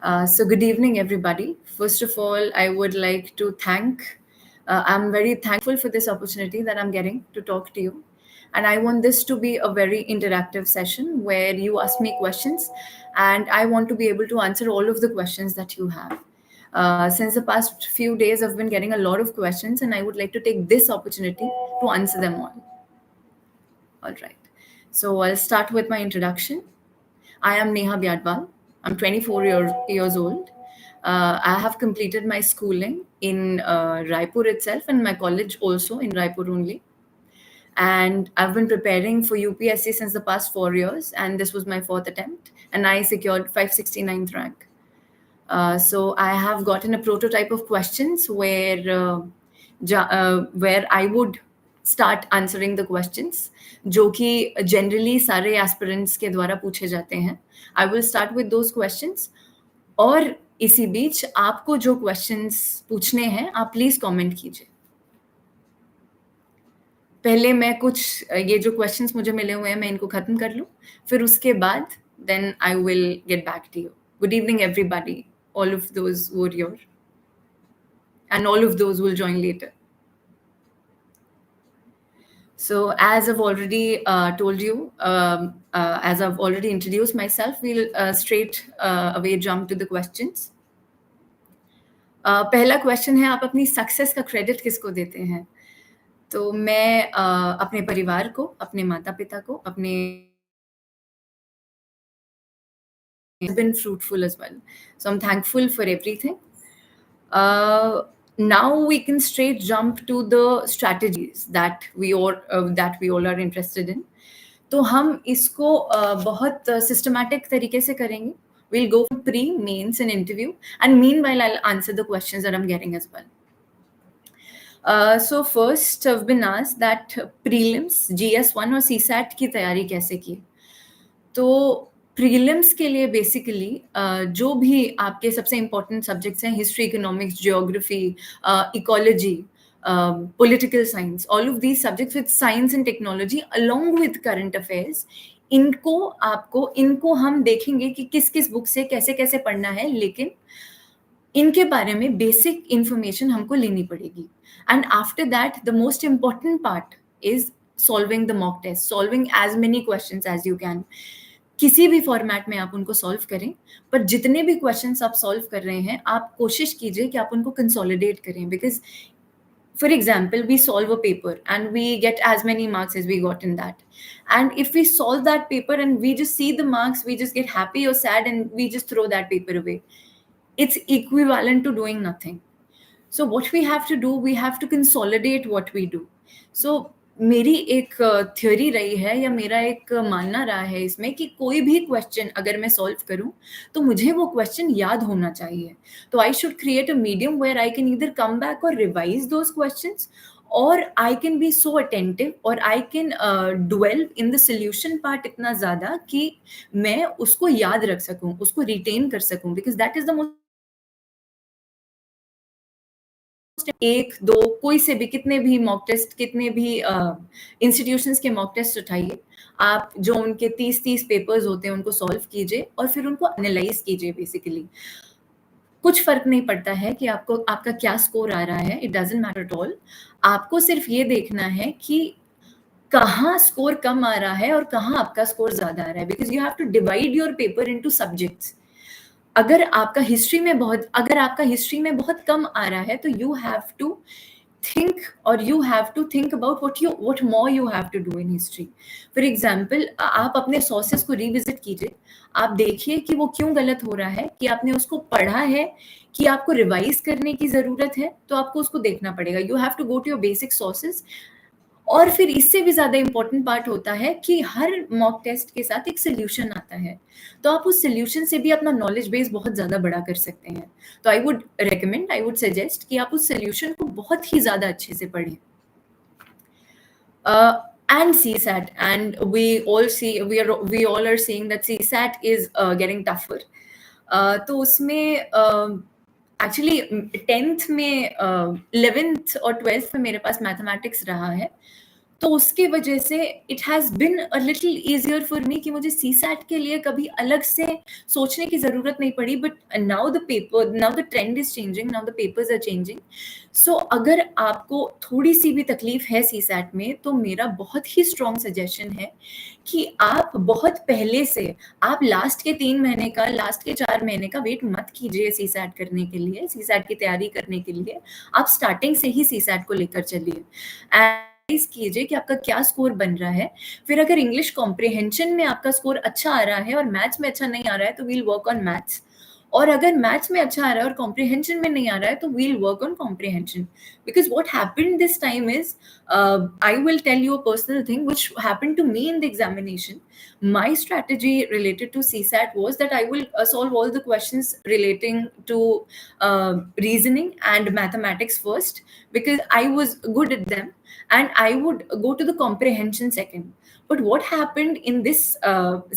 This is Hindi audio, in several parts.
So good evening, everybody. First of all, I would like to I'm very thankful for this opportunity that I'm getting to talk to you. And I want this to be a very interactive session where you ask me questions and I want to be able to answer all of the questions that you have. Since the past few days, I've been getting a lot of questions and I would like to take this opportunity to answer them all. All right. So I'll start with my introduction. I am Neha Byadwal. I'm 24 years old. I have completed my schooling in Raipur itself and my college also in Raipur only. And I've been preparing for UPSC since the past 4 years, and this was my fourth attempt, and I secured 569th rank. So I have gotten a prototype of questions where I would start answering the questions जो कि generally सारे aspirants के द्वारा पूछे जाते हैं. I will start with those questions और इसी बीच आपको जो questions पूछने हैं आप प्लीज कमेंट कीजिए. पहले मैं कुछ ये जो क्वेश्चंस मुझे मिले हुए हैं मैं इनको खत्म कर लूं, फिर उसके बाद then I will get back to you. Good evening, everybody. All of those who are here, and all of those who will join later. So, as I've already told you, as I've already introduced myself, we'll straight away jump to the questions. पहला क्वेश्चन है, आप अपनी सक्सेस का क्रेडिट किसको देते हैं? तो मैं अपने परिवार को, अपने माता-पिता को, अपने been fruitful as well. So I'm thankful for everything. Now we can straight jump to the strategies that we all are interested in. तो हम इसको बहुत systematic तरीके से करेंगे. We'll go for pre, mains, and interview, and meanwhile I'll answer the questions that I'm getting as well. So first I've been asked that prelims, GS1 और CSAT की तैयारी कैसे की? तो प्रीलिम्स के लिए बेसिकली जो भी आपके सबसे इम्पोर्टेंट सब्जेक्ट्स हैं, history, economics, geography, ecology, political science, all of these subjects with science and technology along with current affairs, इनको हम देखेंगे कि किस किस बुक से कैसे कैसे पढ़ना है, लेकिन इनके बारे में बेसिक इंफॉर्मेशन हमको लेनी पड़ेगी. And after that the most important part is solving the mock test, solving as many questions as you can. किसी भी फॉर्मेट में आप उनको सॉल्व करें, पर जितने भी क्वेश्चंस आप सॉल्व कर रहे हैं, आप कोशिश कीजिए कि आप उनको कंसोलिडेट करें. Because for example, we solve a paper and we get as many marks as we got in that. And if we solve that paper and we just see the marks, we just get happy or sad and we just throw that paper away. It's equivalent to doing nothing. So what we have to do, we have to consolidate what we do. So मेरी एक थ्योरी रही है या मेरा एक मानना रहा है इसमें कि कोई भी क्वेश्चन अगर मैं सॉल्व करूं तो मुझे वो क्वेश्चन याद होना चाहिए. तो I should create a medium where I can either come back or revise those questions, और I can be so attentive और I can dwell in the solution part इतना ज़्यादा कि मैं उसको याद रख सकूं, उसको रिटेन कर सकूं. Because that is the most, एक दो कोई से भी, कितने भी मॉक टेस्ट, कितने भी इंस्टीट्यूशंस के मॉक टेस्ट उठाइए, आप जो उनके 30 पेपर्स होते हैं उनको सॉल्व कीजिए और फिर उनको एनालाइज कीजिए. बेसिकली कुछ फर्क नहीं पड़ता है कि आपका क्या स्कोर आ रहा है, it doesn't matter at all. आपको सिर्फ ये देखना है कि कहाँ स्कोर कम आ रहा है और कहाँ आपका स्कोर ज्यादा आ रहा है. Because you have to divide your paper into subjects. अगर आपका हिस्ट्री में बहुत कम आ रहा है तो you have to think, or you have to think about what more you have to do in history. For example, आप अपने sources को revisit कीजिए, आप देखिए कि वो क्यों गलत हो रहा है, कि आपने उसको पढ़ा है कि आपको रिवाइज करने की जरूरत है, तो आपको उसको देखना पड़ेगा. You have to go to your basic sources. और फिर इससे भी ज्यादा इंपॉर्टेंट पार्ट होता है कि हर मॉक टेस्ट के साथ एक सोल्यूशन आता है, तो आप उस सोल्यूशन से भी अपना नॉलेज बेस बहुत ज्यादा बड़ा कर सकते हैं. तो आई वुड सजेस्ट कि आप उस सोल्यूशन को बहुत ही ज्यादा अच्छे से पढ़ें. And CSAT, and we all are seeing that CSAT is getting tougher. तो उसमें एक्चुअली 10th में 11th और 12th में मेरे पास मैथमेटिक्स रहा है, तो उसकी वजह से it has been a little easier for me कि मुझे सीसैट के लिए कभी अलग से सोचने की ज़रूरत नहीं पड़ी, but now the trend is changing, now the papers are changing. So अगर आपको थोड़ी-सी भी तकलीफ़ है सीसैट में, तो मेरा बहुत ही स्ट्रॉन्ग सजेशन है कि आप बहुत पहले से, आप लास्ट के 3 महीने का, लास्ट के 4 महीने का वेट मत कीजिए सीसैट करने के लिए, सीसैट की तैयारी करने के लिए। आप स्टार्टिंग से ही सीसैट को लेकर चलिए। एनालाइज़ कीजिए कि आपका क्या स्कोर बन रहा है। फिर अगर इंग्लिश कॉम्प्रिहेंशन में आपका स्कोर अच्छा आ रहा है और मैथ्स में अच्छा नहीं आ रहा है, तो वील वर्क ऑन मैथ्स। और अगर मैथ्स में अच्छा आ रहा है और कॉम्प्रिहेंशन में नहीं आ रहा है, तो we'll work on comprehension. Because what happened this time is, I will tell you a personal thing which happened to me in the examination. My strategy related to CSAT was that I will solve all the questions relating to reasoning and mathematics first, because I was good at them, and I would go to the comprehension second. But what happened in this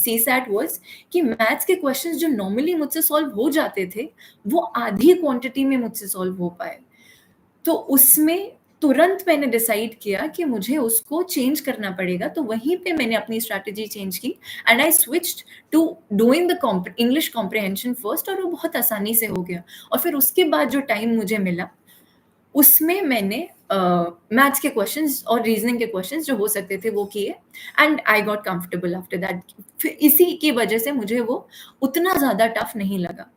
CSAT was कि मैथ्स के क्वेश्चंस जो नॉर्मली मुझसे सॉल्व हो जाते थे, वो आधी क्वांटिटी में मुझसे सॉल्व हो पाए। तो उसमें तुरंत मैंने डिसाइड किया कि मुझे उसको चेंज करना पड़ेगा, तो वहीं पे मैंने अपनी स्ट्रैटेजी चेंज की, and I switched to doing the English comprehension first, और वो बहुत आसानी से हो गया। और फिर उसके बाद जो टाइम मुझे मिला, उसमें मैंने मैथ्स के क्वेश्चंस और रीजनिंग के क्वेश्चंस जो हो सकते थे वो किए, and I got comfortable after that. फिर इसी की वजह से मुझे वो उतना ज़्यादा टफ नहीं लगा।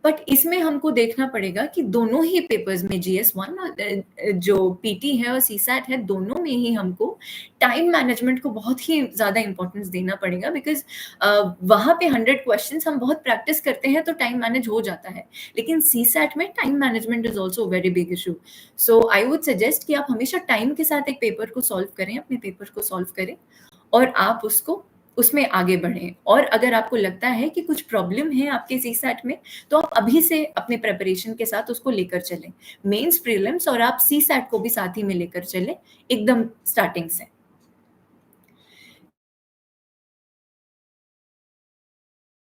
बट इसमें हमको देखना पड़ेगा कि दोनों ही पेपर्स में, जीएस 1 और जो पीटी है और सीसैट है, दोनों में ही हमको टाइम मैनेजमेंट को बहुत ही ज़्यादा इम्पोर्टेंस देना पड़ेगा, बिकॉज़ वहाँ पे 100 क्वेश्चंस हम बहुत प्रैक्टिस करते हैं तो टाइम मैनेज हो जाता है। लेकिन सीसैट में time management is also a very big issue. So I would suggest कि आप हमेशा टाइम के साथ एक पेपर को सॉल्व करें, अपने पेपर को सॉल्व करें, और आप उसको उसमें आगे बढ़ें। और अगर आपको लगता है कि कुछ प्रॉब्लम है आपके सीसैट में, तो आप अभी से अपने प्रिपरेशन के साथ उसको लेकर चलें। मेंस, प्रीलिम्स और आप सीसैट को भी साथ ही में लेकर चलें, एकदम स्टार्टिंग से।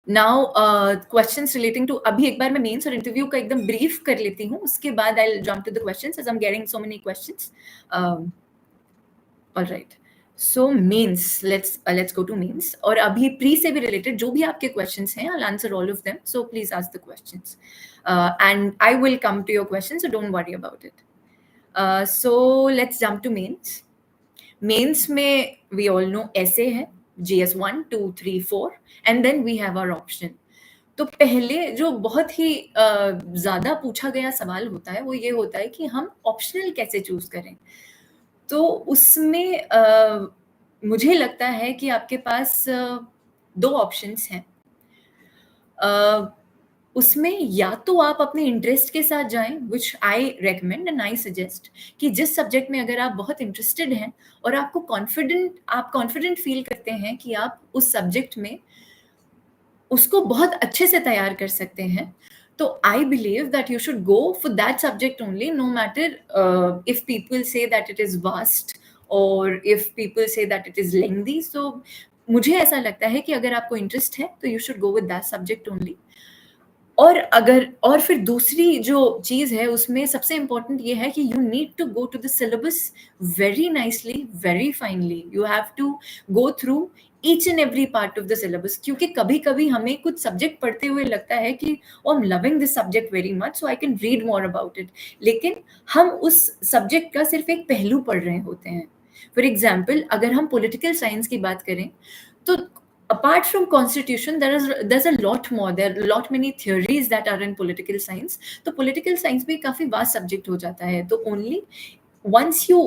नाउ क्वेश्चंस रिलेटिंग टू, अभी एक बार मैं मेंस और इंटरव्यू का एकदम ब्रीफ कर लेती हूँ, उसके बाद I will jump to the questions as I am getting so many questions. All right. So mains, let's go to mains. और अभी pre से भी related जो भी आपके questions हैं, I'll answer all of them. So please ask the questions, and I will come to your questions. So don't worry about it. So let's jump to mains. Mains में we all know essay है, GS 1, 2, 3, 4, and then we have our option. तो पहले जो बहुत ही ज़्यादा पूछा गया सवाल होता है, वो ये होता है कि हम ऑप्शनल कैसे चूज़ करें। तो उसमें मुझे लगता है कि आपके पास 2 ऑप्शंस हैं। उसमें या तो आप अपने इंटरेस्ट के साथ जाएँ, which I recommend and I suggest, कि जिस सब्जेक्ट में अगर आप बहुत इंटरेस्टेड हैं और आप कॉन्फिडेंट फ़ील करते हैं कि आप उस सब्जेक्ट में उसको बहुत अच्छे से तैयार कर सकते हैं, तो I believe that you should go for that subject only, no matter if people say that it is vast or if people say that it is lengthy. So मुझे ऐसा लगता है कि अगर आपको इंटरेस्ट है, तो you should go with that subject only. और फिर दूसरी जो चीज़ है, उसमें सबसे इम्पोर्टेंट ये है कि you need to go to the syllabus very nicely, very finely. You have to go through each and every part of the syllabus, क्योंकि कभी-कभी हमें कुछ सब्जेक्ट पढ़ते हुए लगता है कि oh, I am loving this subject very much, so I can read more about it. लेकिन हम उस सब्जेक्ट का सिर्फ एक पहलू पढ़ रहे होते हैं। फॉर एग्ज़ाम्पल, अगर हम पॉलिटिकल साइंस की बात करें, तो apart from constitution, there's a lot more, there are a lot many theories that are in political science. तो political science भी काफी vast subject हो जाता है। तो only once you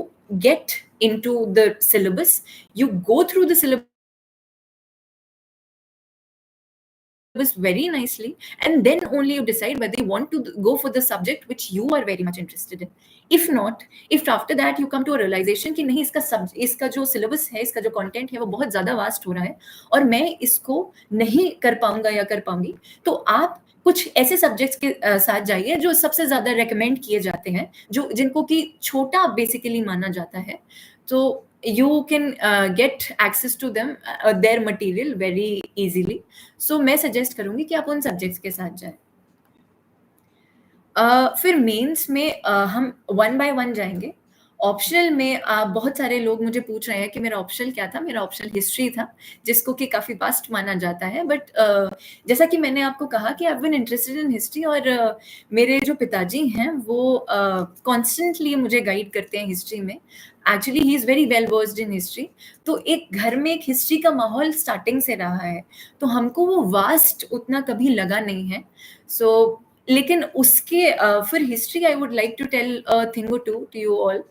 get into the syllabus, you go through the syllabus very nicely, and then only you decide whether you want to go for the subject which you are very much interested in. If not, if after that you come to a realization कि नहीं, इसका जो syllabus है, इसका जो content है, वो बहुत ज़्यादा vast हो रहा है और मैं इसको नहीं कर पाऊँगा या कर पाऊँगी, तो आप कुछ ऐसे सब्जेक्ट्स के साथ जाइए जो सबसे ज़्यादा recommend किए जाते हैं, जिनको कि छोटा basically माना जाता है। तो you can get access to them, their material very easily. So मैं सजेस्ट करूँगी कि आप उन सब्जेक्ट्स के साथ जाएँ। फिर मेंस में हम वन बाय वन जाएँगे ऑप्शनल में बहुत सारे लोग मुझे पूछ रहे हैं कि मेरा ऑप्शनल क्या था? मेरा ऑप्शनल हिस्ट्री था, जिसको कि काफ़ी वास्ट माना जाता है। बट जैसा कि मैंने आपको कहा कि I have been interested in history, और मेरे जो पिताजी हैं वो कॉन्स्टेंटली मुझे गाइड करते हैं हिस्ट्री में। Actually he is very well versed in history. तो एक घर में एक हिस्ट्री का माहौल स्टार्टिंग से रहा है, तो हमको वो वास्ट उतना कभी लगा नहीं है। सो लेकिन उसके फिर history, I would like to tell a thing or two to you all.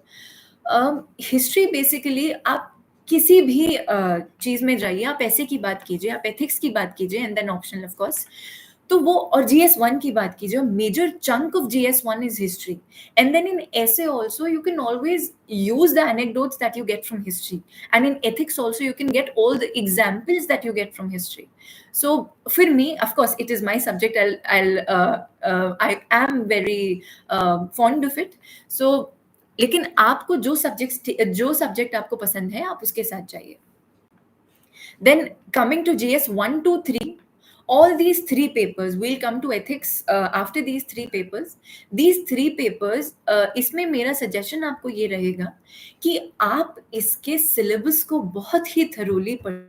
History basically आप किसी भी चीज़ में जाइए, आप ऐसे की बात कीजिए, आप एथिक्स की बात कीजिए, and then optional of course, तो वो, और GS1 की बात कीजिए, major chunk of GS1 is history. And then in ऐसे also you can always use the anecdotes that you get from history, and in ethics also you can get all the examples that you get from history. So for me, of course, it is my subject. I am very fond of it. So लेकिन आपको जो सब्जेक्ट आपको पसंद है, आप उसके साथ जाइए। Then coming to GS 1, 2, 3, all these three papers, we'll come to ethics after these three papers. These three papers, इसमें मेरा सजेशन आपको ये रहेगा कि आप इसके सिलेबस को बहुत ही थरोली पढ़िए।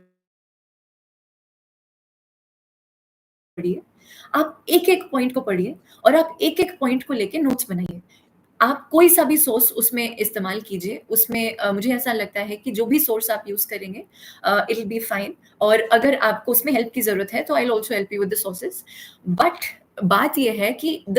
आप एक-एक पॉइंट को पढ़िए और आप एक-एक पॉइंट को लेके नोट्स बनाइए। आप कोई सा भी सोर्स उसमें इस्तेमाल कीजिए, उसमें मुझे ऐसा लगता है कि जो भी सोर्स आप यूज़ करेंगे इट विल बी फाइन, और अगर आपको उसमें हेल्प की ज़रूरत है तो I will also help you with the sources. But बात ये है कि the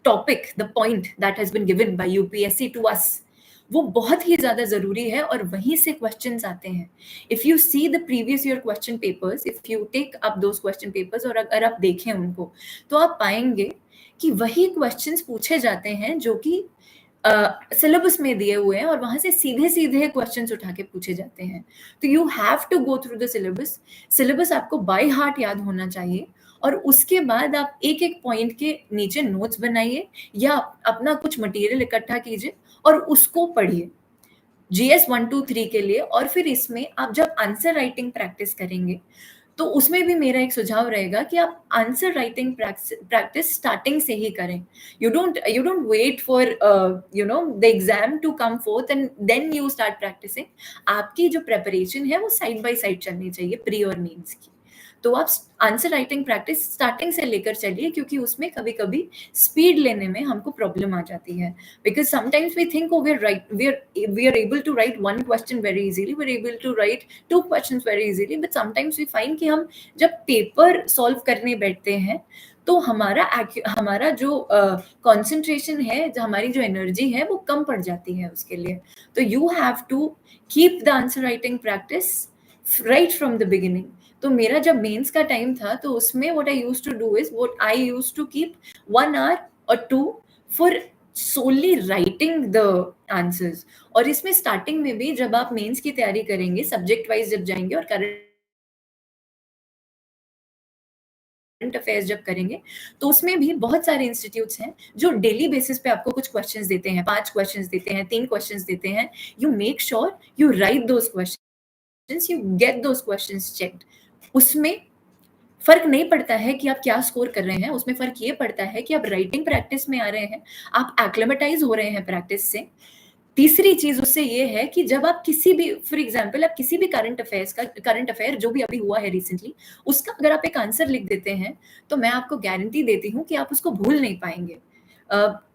topic, the point that has been given by UPSC to us, वो बहुत ही ज़्यादा ज़रूरी है और वहीं से क्वेश्चंस आते हैं। If you see the previous year question papers, if you take up those question papers और अगर आप देखें उनको, तो आप पाएँगे कि वही क्वेश्चंस पूछे जाते हैं जो कि सिलेबस में दिए हुए हैं, और वहाँ से सीधे-सीधे क्वेश्चंस उठा के पूछे जाते हैं। तो you have to go through the syllabus. Syllabus आपको बाय हार्ट याद होना चाहिए, और उसके बाद आप एक-एक पॉइंट के नीचे नोट्स बनाइए या अपना कुछ मटेरियल इकट्ठा कीजिए और उसको पढ़िए। जीएस 1, 2, 3 के लिए, और फिर इसमें आप जब आंसर राइटिंग प्रैक्टिस करेंगे, तो उसमें भी मेरा एक सुझाव रहेगा कि आप आंसर राइटिंग प्रैक्टिस स्टार्टिंग से ही करें। You don't wait for the exam to come forth and then you start practising. आपकी जो प्रिपरेशन है वो साइड बाय साइड चलनी चाहिए, प्री और मेंस की। तो आप आंसर राइटिंग प्रैक्टिस स्टार्टिंग से लेकर चलिए, क्योंकि उसमें कभी-कभी स्पीड लेने में हमको प्रॉब्लम आ जाती है। Because sometimes we think, oh, we are able to write one question very easily, we're able to write two questions very easily, but sometimes we find कि हम जब पेपर सॉल्व करने बैठते हैं, तो हमारा जो कंसंट्रेशन है, हमारी जो एनर्जी है, वो कम पड़ जाती है उसके लिए। तो you have to keep the answer writing practice right from the beginning. तो मेरा जब मेंस का टाइम था, तो उसमें what I used to do is, what I used to keep 1 hour or 2 for solely writing the answers. और इसमें स्टार्टिंग में भी जब आप मेंस की तैयारी करेंगे, सब्जेक्ट वाइज जब जाएंगे और करंट अफेयर्स जब करेंगे, तो उसमें भी बहुत सारे इंस्टीट्यूट्स हैं जो डेली बेसिस पे आपको कुछ क्वेश्चंस देते हैं, 5 क्वेश्चंस देते हैं, 3 क्वेश्चंस देते हैं। You make sure you right those questions, you get those questions checked. उसमें फ़र्क नहीं पड़ता है कि आप क्या स्कोर कर रहे हैं, उसमें फ़र्क ये पड़ता है कि आप राइटिंग प्रैक्टिस में आ रहे हैं, आप एक्लिमेटाइज़ हो रहे हैं प्रैक्टिस से। तीसरी चीज़ उससे ये है कि जब आप किसी भी, फॉर एग्ज़ाम्पल, आप किसी भी करंट अफेयर जो भी अभी हुआ है रिसेंटली, उसका अगर आप एक आंसर लिख देते हैं, तो मैं आपको गारंटी देती हूँ कि आप उसको भूल नहीं पाएँगे।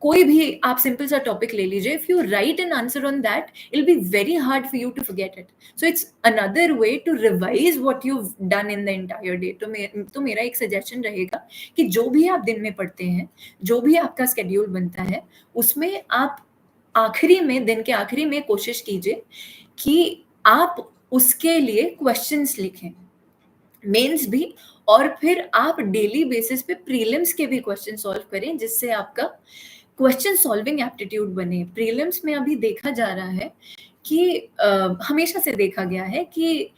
कोई भी आप सिंपल सा टॉपिक ले लीजिए, if you write an answer on that, it will be very hard for you to forget it. So it's another way to revise what you done in the entire day. तो मेरा एक सजेशन रहेगा कि जो भी आप दिन में पढ़ते हैं, जो भी आपका स्केड्यूल बनता है, उसमें आप दिन के आखिरी में कोशिश कीजिए कि आप उसके लिए क्वेश्चंस लिखें, मेंस भी, और फिर आप डेली बेसिस पे प्रीलिम्स के भी क्वेश्चन सॉल्व करें, जिससे आपका क्वेश्चन सॉल्विंग एप्टीट्यूड बने। प्रीलिम्स में अभी देखा जा रहा है कि हमेशा से देखा गया है कि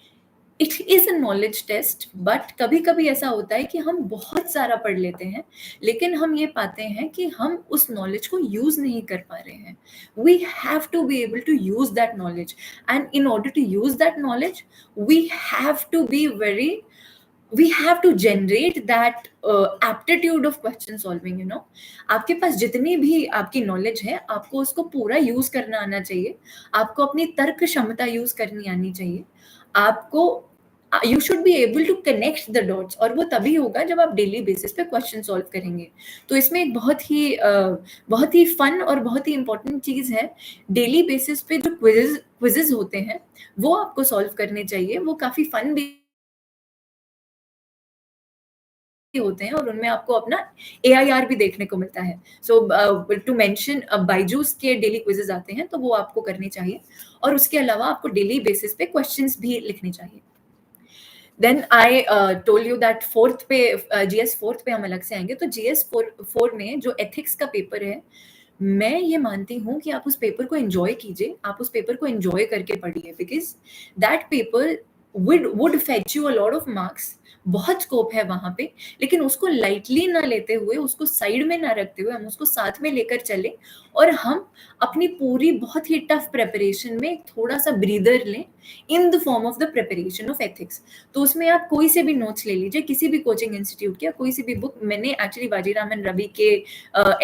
it is a knowledge test, but कभी-कभी ऐसा होता है कि हम बहुत सारा पढ़ लेते हैं, लेकिन हम ये पाते हैं कि हम उस नॉलेज को यूज़ नहीं कर पा रहे हैं। We have to be able to use that knowledge, and in order to use that knowledge, we have to be very we have to generate that aptitude of question solving, you know. आपके पास जितनी भी आपकी नॉलेज है, आपको उसको पूरा यूज करना आना चाहिए, आपको अपनी तर्क क्षमता यूज करनी आनी चाहिए, आपको you should be able to connect the dots, और वो तभी होगा जब आप डेली बेसिस पे क्वेश्चन सॉल्व करेंगे। तो इसमें एक बहुत ही फन और बहुत ही इंपॉर्टेंट चीज है, डेली बेसिस पे जो क्विजेज होते हैं वो आपको सॉल्व करने चाहिए, वो काफी फन भी होते हैं और उनमें आपको अपना AIR भी देखने को मिलता है। सो टू मेंशन बायजूस के डेली क्विजेस आते हैं, तो वो आपको करने चाहिए, और उसके अलावा आपको डेली बेसिस पे क्वेश्चंस भी लिखने चाहिए। Then I told you that fourth पे GS फोर्थ पे हम अलग से आएंगे। तो GS फोर में जो एथिक्स का पेपर है, मैं ये मानती हूँ कि आप उस पेपर को एंजॉय कीजिए, आप उस पेपर को एंजॉय करके पढ़िए, because that paper would fetch you a lot of marks, बहुत स्कोप है वहां पे, लेकिन उसको लाइटली ना लेते हुए, उसको साइड में ना रखते हुए, हम उसको साथ में लेकर चले, और हम अपनी पूरी बहुत ही टफ प्रेपरेशन में थोड़ा सा ब्रीदर लें in the form of the preparation of ethics. तो उसमें आप कोई से भी नोट्स ले लीजिए, किसी भी कोचिंग इंस्टीट्यूट के, कोई सी भी बुक। मैंने एक्चुअली बाजीरामन रवि के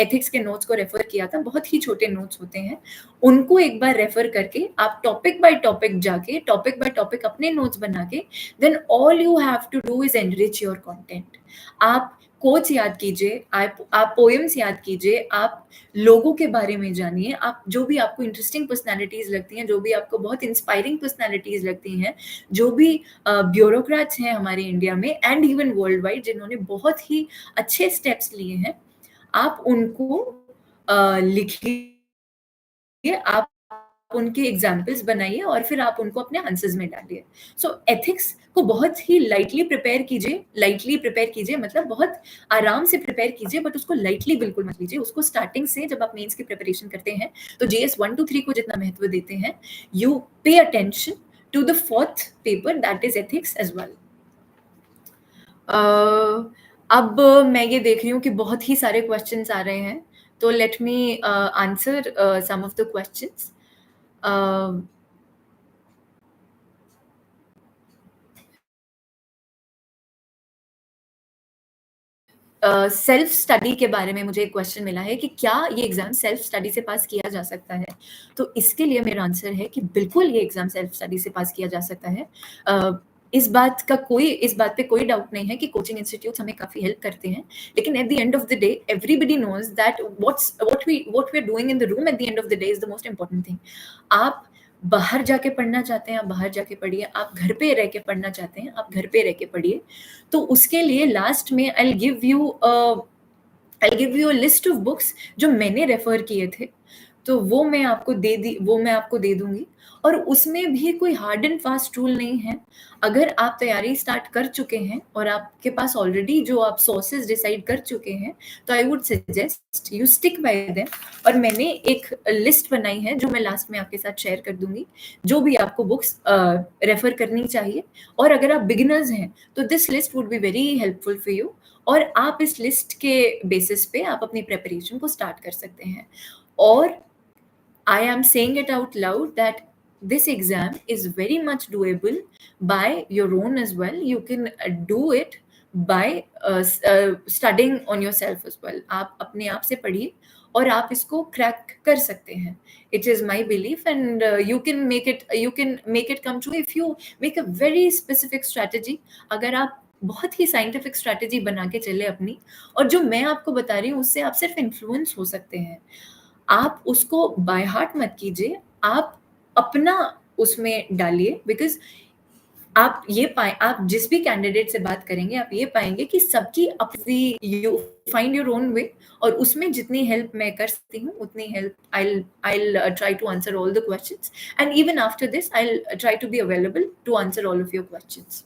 एथिक्स के नोट्स को रेफर किया था, बहुत ही छोटे नोट्स होते हैं, उनको एक बार रेफर करके आप टॉपिक बाय टॉपिक जाके, टॉपिक बाय टॉपिक अपने नोट्स बना के, then all you have to do is enrich your content. आप कोट्स याद कीजिए, आप पोएम्स याद कीजिए, आप लोगों के बारे में जानिए, आप जो भी आपको इंटरेस्टिंग पर्सनालिटीज लगती हैं, जो भी आपको बहुत इंस्पायरिंग पर्सनालिटीज लगती हैं, जो भी ब्यूरोक्रेट्स हैं हमारे इंडिया में एंड इवन वर्ल्ड वाइड, जिन्होंने बहुत ही अच्छे स्टेप्स लिए हैं, आप उनको लिखिए, आप उनके एग्जाम्पल्स बनाइए, और फिर आप उनको अपने आंसर्स में डालिए। सो एथिक्स को बहुत ही लाइटली प्रिपेयर कीजिए, मतलब बहुत आराम से प्रिपेयर कीजिए, बट उसको लाइटली बिल्कुल मत लीजिए। उसको स्टार्टिंग से, जब आप मेंस की प्रिपरेशन करते हैं, तो GS 1 to 3 को जितना महत्व देते हैं, you pay attention to the fourth paper, that is ethics as well. अब मैं ये देख रही हूँ कि बहुत ही सारे क्वेश्चंस आ रहे हैं, तो let me answer some of the questions. Self study के बारे में मुझे एक क्वेश्चन मिला है कि क्या ये एग्जाम सेल्फ स्टडी से पास किया जा सकता है? तो इसके लिए मेरा आंसर है कि बिल्कुल ये एग्जाम सेल्फ स्टडी से पास किया जा सकता है। इस बात पे कोई डाउट नहीं है कि कोचिंग इंस्टीट्यूट्स हमें काफी हेल्प करते हैं, लेकिन at the end of the day everybody knows that what we are doing in the room at the end of the day is the most important thing. आप बाहर जाके पढ़ना चाहते हैं, आप बाहर जाके पढ़िए, आप घर पे रह के पढ़ना चाहते हैं, आप घर पे रह के पढ़िए। तो उसके लिए लास्ट में I give you a list of books जो मैंने रेफर किए थे, तो वो मैं आपको दे दूंगी, और उसमें भी कोई हार्ड एंड फास्ट रूल नहीं है। अगर आप तैयारी स्टार्ट कर चुके हैं और आपके पास ऑलरेडी जो आप सोर्सेज डिसाइड कर चुके हैं, तो I would suggest you stick by them. और मैंने एक लिस्ट बनाई है जो मैं लास्ट में आपके साथ शेयर कर दूंगी, जो भी आपको बुक्स रेफर करनी चाहिए। और अगर आप बिगिनर्स हैं, तो this list would be very helpful for you, और आप इस लिस्ट के बेसिस पे आप अपनी प्रेपरेशन को स्टार्ट कर सकते हैं। और I am saying it out loud that this exam is very much doable by your own as well. You can do it by studying on yourself as well. आप अपने आप से पढ़िए और आप इसको क्रैक कर सकते हैं। It is my belief, and you can make it come true if you make a very specific strategy. अगर आप बहुत ही साइंटिफिक स्ट्रैटेजी बना के चले अपनी, और जो मैं आपको बता रही हूँ उससे आप सिर्फ इन्फ्लुएंस हो सकते हैं। आप उसको बाय हार्ट मत कीजिए, आप अपना उसमें डालिए, बिकॉज आप जिस भी कैंडिडेट से बात करेंगे, आप ये पाएंगे कि सबकी अपनी, you find your own way, और उसमें जितनी हेल्प मैं कर सकती हूँ उतनी help I'll try to answer all the questions, and even after this I'll try to be available to answer all of your questions.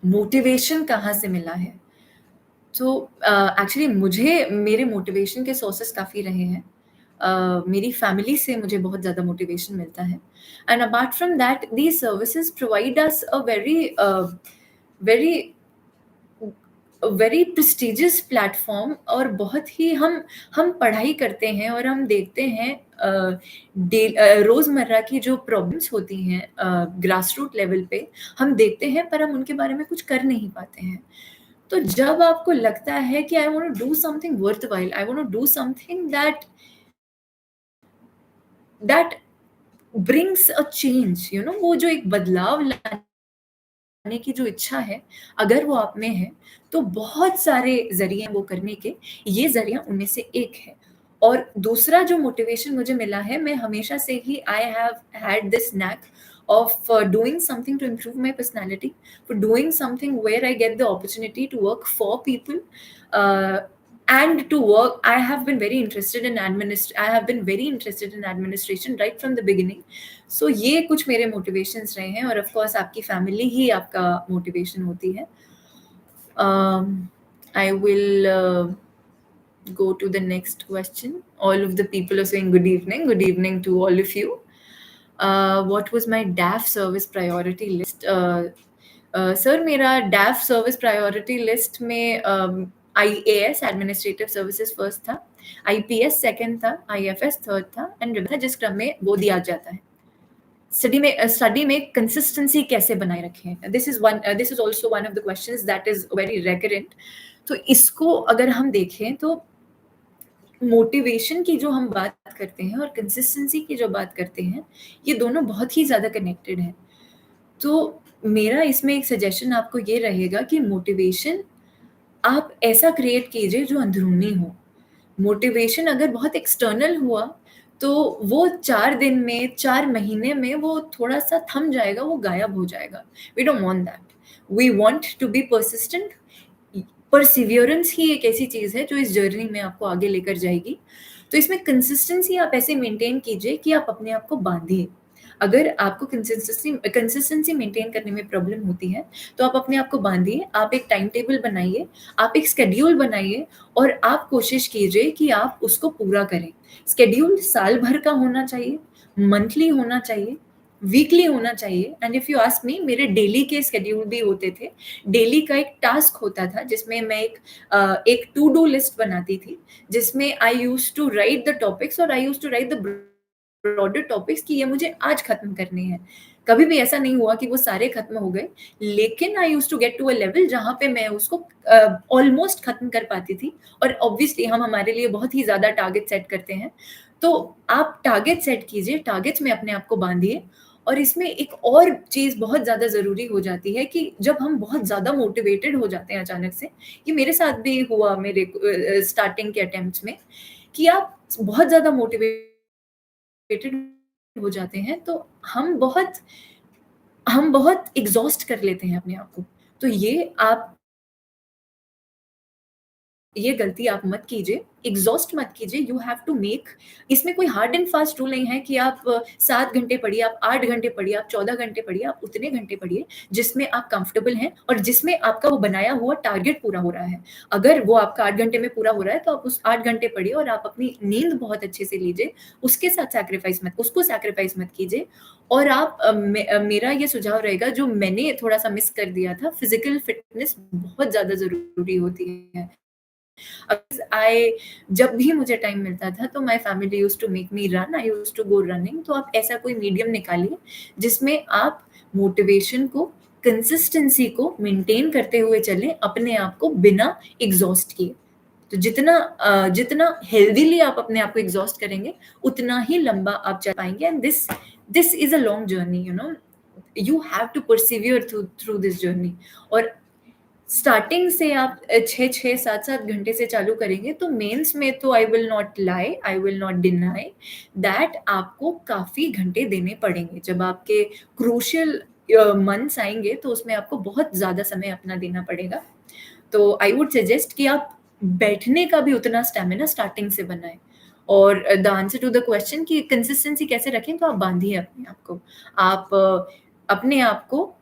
Motivation कहाँ से मिला है? तो एक्चुअली मुझे मेरे मोटिवेशन के सोर्सेस काफ़ी रहे हैं। मेरी फैमिली से मुझे बहुत ज़्यादा मोटिवेशन मिलता है, and apart from that these services provide us a very very prestigious platform और बहुत ही हम पढ़ाई करते हैं और हम देखते हैं रोज़मर्रा की जो प्रॉब्लम्स होती हैं ग्रास रूट लेवल पे, हम देखते हैं पर हम उनके बारे में कुछ कर नहीं पाते हैं। तो जब आपको लगता है कि I want to do something worthwhile, I want to do something that brings a change, you know, वो जो एक बदलाव लाने की जो इच्छा है, अगर वो आप में है, तो बहुत सारे ज़रिए हैं वो करने के, ये ज़रिया उनमें से एक है। और दूसरा जो मोटिवेशन मुझे मिला है, मैं हमेशा से ही I have had this knack of doing something to improve my personality, for doing something where I get the opportunity to work for people, uh, and to work. I have been very interested in administration right from the beginning. सो ये कुछ मेरे मोटिवेशंस रहे हैं और ऑफ कोर्स आपकी फैमिली ही आपका मोटिवेशन होती है। I will go to the next question. All of the people are saying good evening. Good evening to all of you. What was my DAF service priority list? Sir मेरा DAF सर्विस प्रायोरिटी लिस्ट में IAS एडमिनिस्ट्रेटिव सर्विसेज फर्स्ट था, IPS सेकंड था, IFS थर्ड था एंड था जिस क्रम में वो दिया जाता है। स्टडी में कंसिस्टेंसी कैसे बनाए रखें, this is also one of the questions that is very recurrent. तो इसको अगर हम देखें तो मोटिवेशन की जो हम बात करते हैं और कंसिस्टेंसी की जो बात करते हैं, ये दोनों बहुत ही ज़्यादा कनेक्टेड हैं। तो मेरा इसमें एक सजेशन आपको ये रहेगा कि मोटिवेशन आप ऐसा क्रिएट कीजिए जो अंदरूनी हो। मोटिवेशन अगर बहुत एक्सटर्नल हुआ, तो वो 4 दिन में, 4 महीने में वो थोड़ा-सा थम जाएगा, वो गायब हो जाएगा। We don't want that. We want to be persistent. Perseverance ही एक ऐसी चीज़ है जो इस जर्नी में आपको आगे लेकर जाएगी। तो इसमें कंसिस्टेंसी आप ऐसे मेंटेन कीजिए कि आप अपने आप को बाँधिए। अगर आपको कंसिस्टेंसी मेंटेन करने में प्रॉब्लम होती है, तो आप अपने आप को बाँधिए, आप एक टाइम टेबल बनाइए, आप एक शेड्यूल बनाइए और आप कोशिश कीजिए कि आप उसको पूरा करें। शेड्यूल साल भर का होना चाहिए, मंथली होना चाहिए, वीकली होना चाहिए and if you ask me, मेरे डेली के शेड्यूल भी होते थे। डेली का एक टास्क होता था जिसमें मैं एक टू डू लिस्ट बनाती थी, जिसमें I used to write the topics और I used to write the broader topics कि ये मुझे आज खत्म करने हैं। कभी भी ऐसा नहीं हुआ कि वो सारे खत्म हो गए, लेकिन I used to get to a level जहाँ पे मैं उसको ऑलमोस्ट खत्म कर पाती थी। और ऑब्वियसली हम हमारे लिए बहुत ही ज़्यादा टारगेट सेट करते हैं, तो आप टारगेट सेट कीजिए, टारगेट्स में अपने आप को बाँधिए। और इसमें एक और चीज़ बहुत ज़्यादा ज़रूरी हो जाती है कि जब हम बहुत ज़्यादा मोटिवेटेड हो जाते हैं अचानक से, ये मेरे साथ भी हुआ मेरे स्टार्टिंग के अटेम्प्ट्स में, कि आप बहुत ज़्यादा मोटिवेटेड हो जाते हैं, तो हम बहुत एग्ज़ॉस्ट कर लेते हैं अपने आप को। तो ये गलती आप मत कीजिए, एग्ज़ॉस्ट मत कीजिए, यू हैव टू मेक। इसमें कोई हार्ड एंड फास्ट रूल नहीं है कि आप 7 घंटे पढ़िए, आप 8 घंटे पढ़िए, आप 14 घंटे पढ़िए, आप उतने घंटे पढ़िए, जिसमें आप कंफर्टेबल हैं और जिसमें आपका वो बनाया हुआ टारगेट पूरा हो रहा है। अगर वो आपका 8 घंटे में पूरा हो रहा है, तो आप उस 8 घंटे पढ़िए और आप अपनी नींद बहुत अच्छे से लीजिए, उसको सैक्रिफाइस मत कीजिए। और आप मेरा ये सुझाव रहेगा, जो मैंने थोड़ा-सा मिस कर दिया था, फिज़िकल फिटनेस बहुत ज़्यादा ज़रूरी होती है। आई जब भी मुझे टाइम मिलता था, तो my family used to make me run, I used to go running. तो आप ऐसा कोई मीडियम निकालिए जिसमें आप मोटिवेशन को, कंसिस्टेंसी को मेंटेन करते हुए चलें, अपने आप को बिना एग्ज़ॉस्ट किए। तो जितना हेल्दीली आप अपने आप को एग्ज़ॉस्ट करेंगे, उतना ही लंबा आप चल पाएँगे and this is a long journey, you know. You have to persevere through through this journey. और स्टार्टिंग से आप 6-6, 7-7 घंटे से चालू करेंगे, तो मेंस में तो I will not lie, I will not deny that आपको काफ़ी घंटे देने पड़ेंगे। जब आपके क्रूशियल मंथ्स आएँगे, तो उसमें आपको बहुत ज़्यादा समय अपना देना पड़ेगा। तो आई वुड सजेस्ट कि आप बैठने का भी उतना स्टैमिना स्टार्टिंग से बनाएँ। और the answer to the question कि कंसिस्टेंसी कैसे रखें, तो आप बाँधिए अपने आप को। आप अपने आप को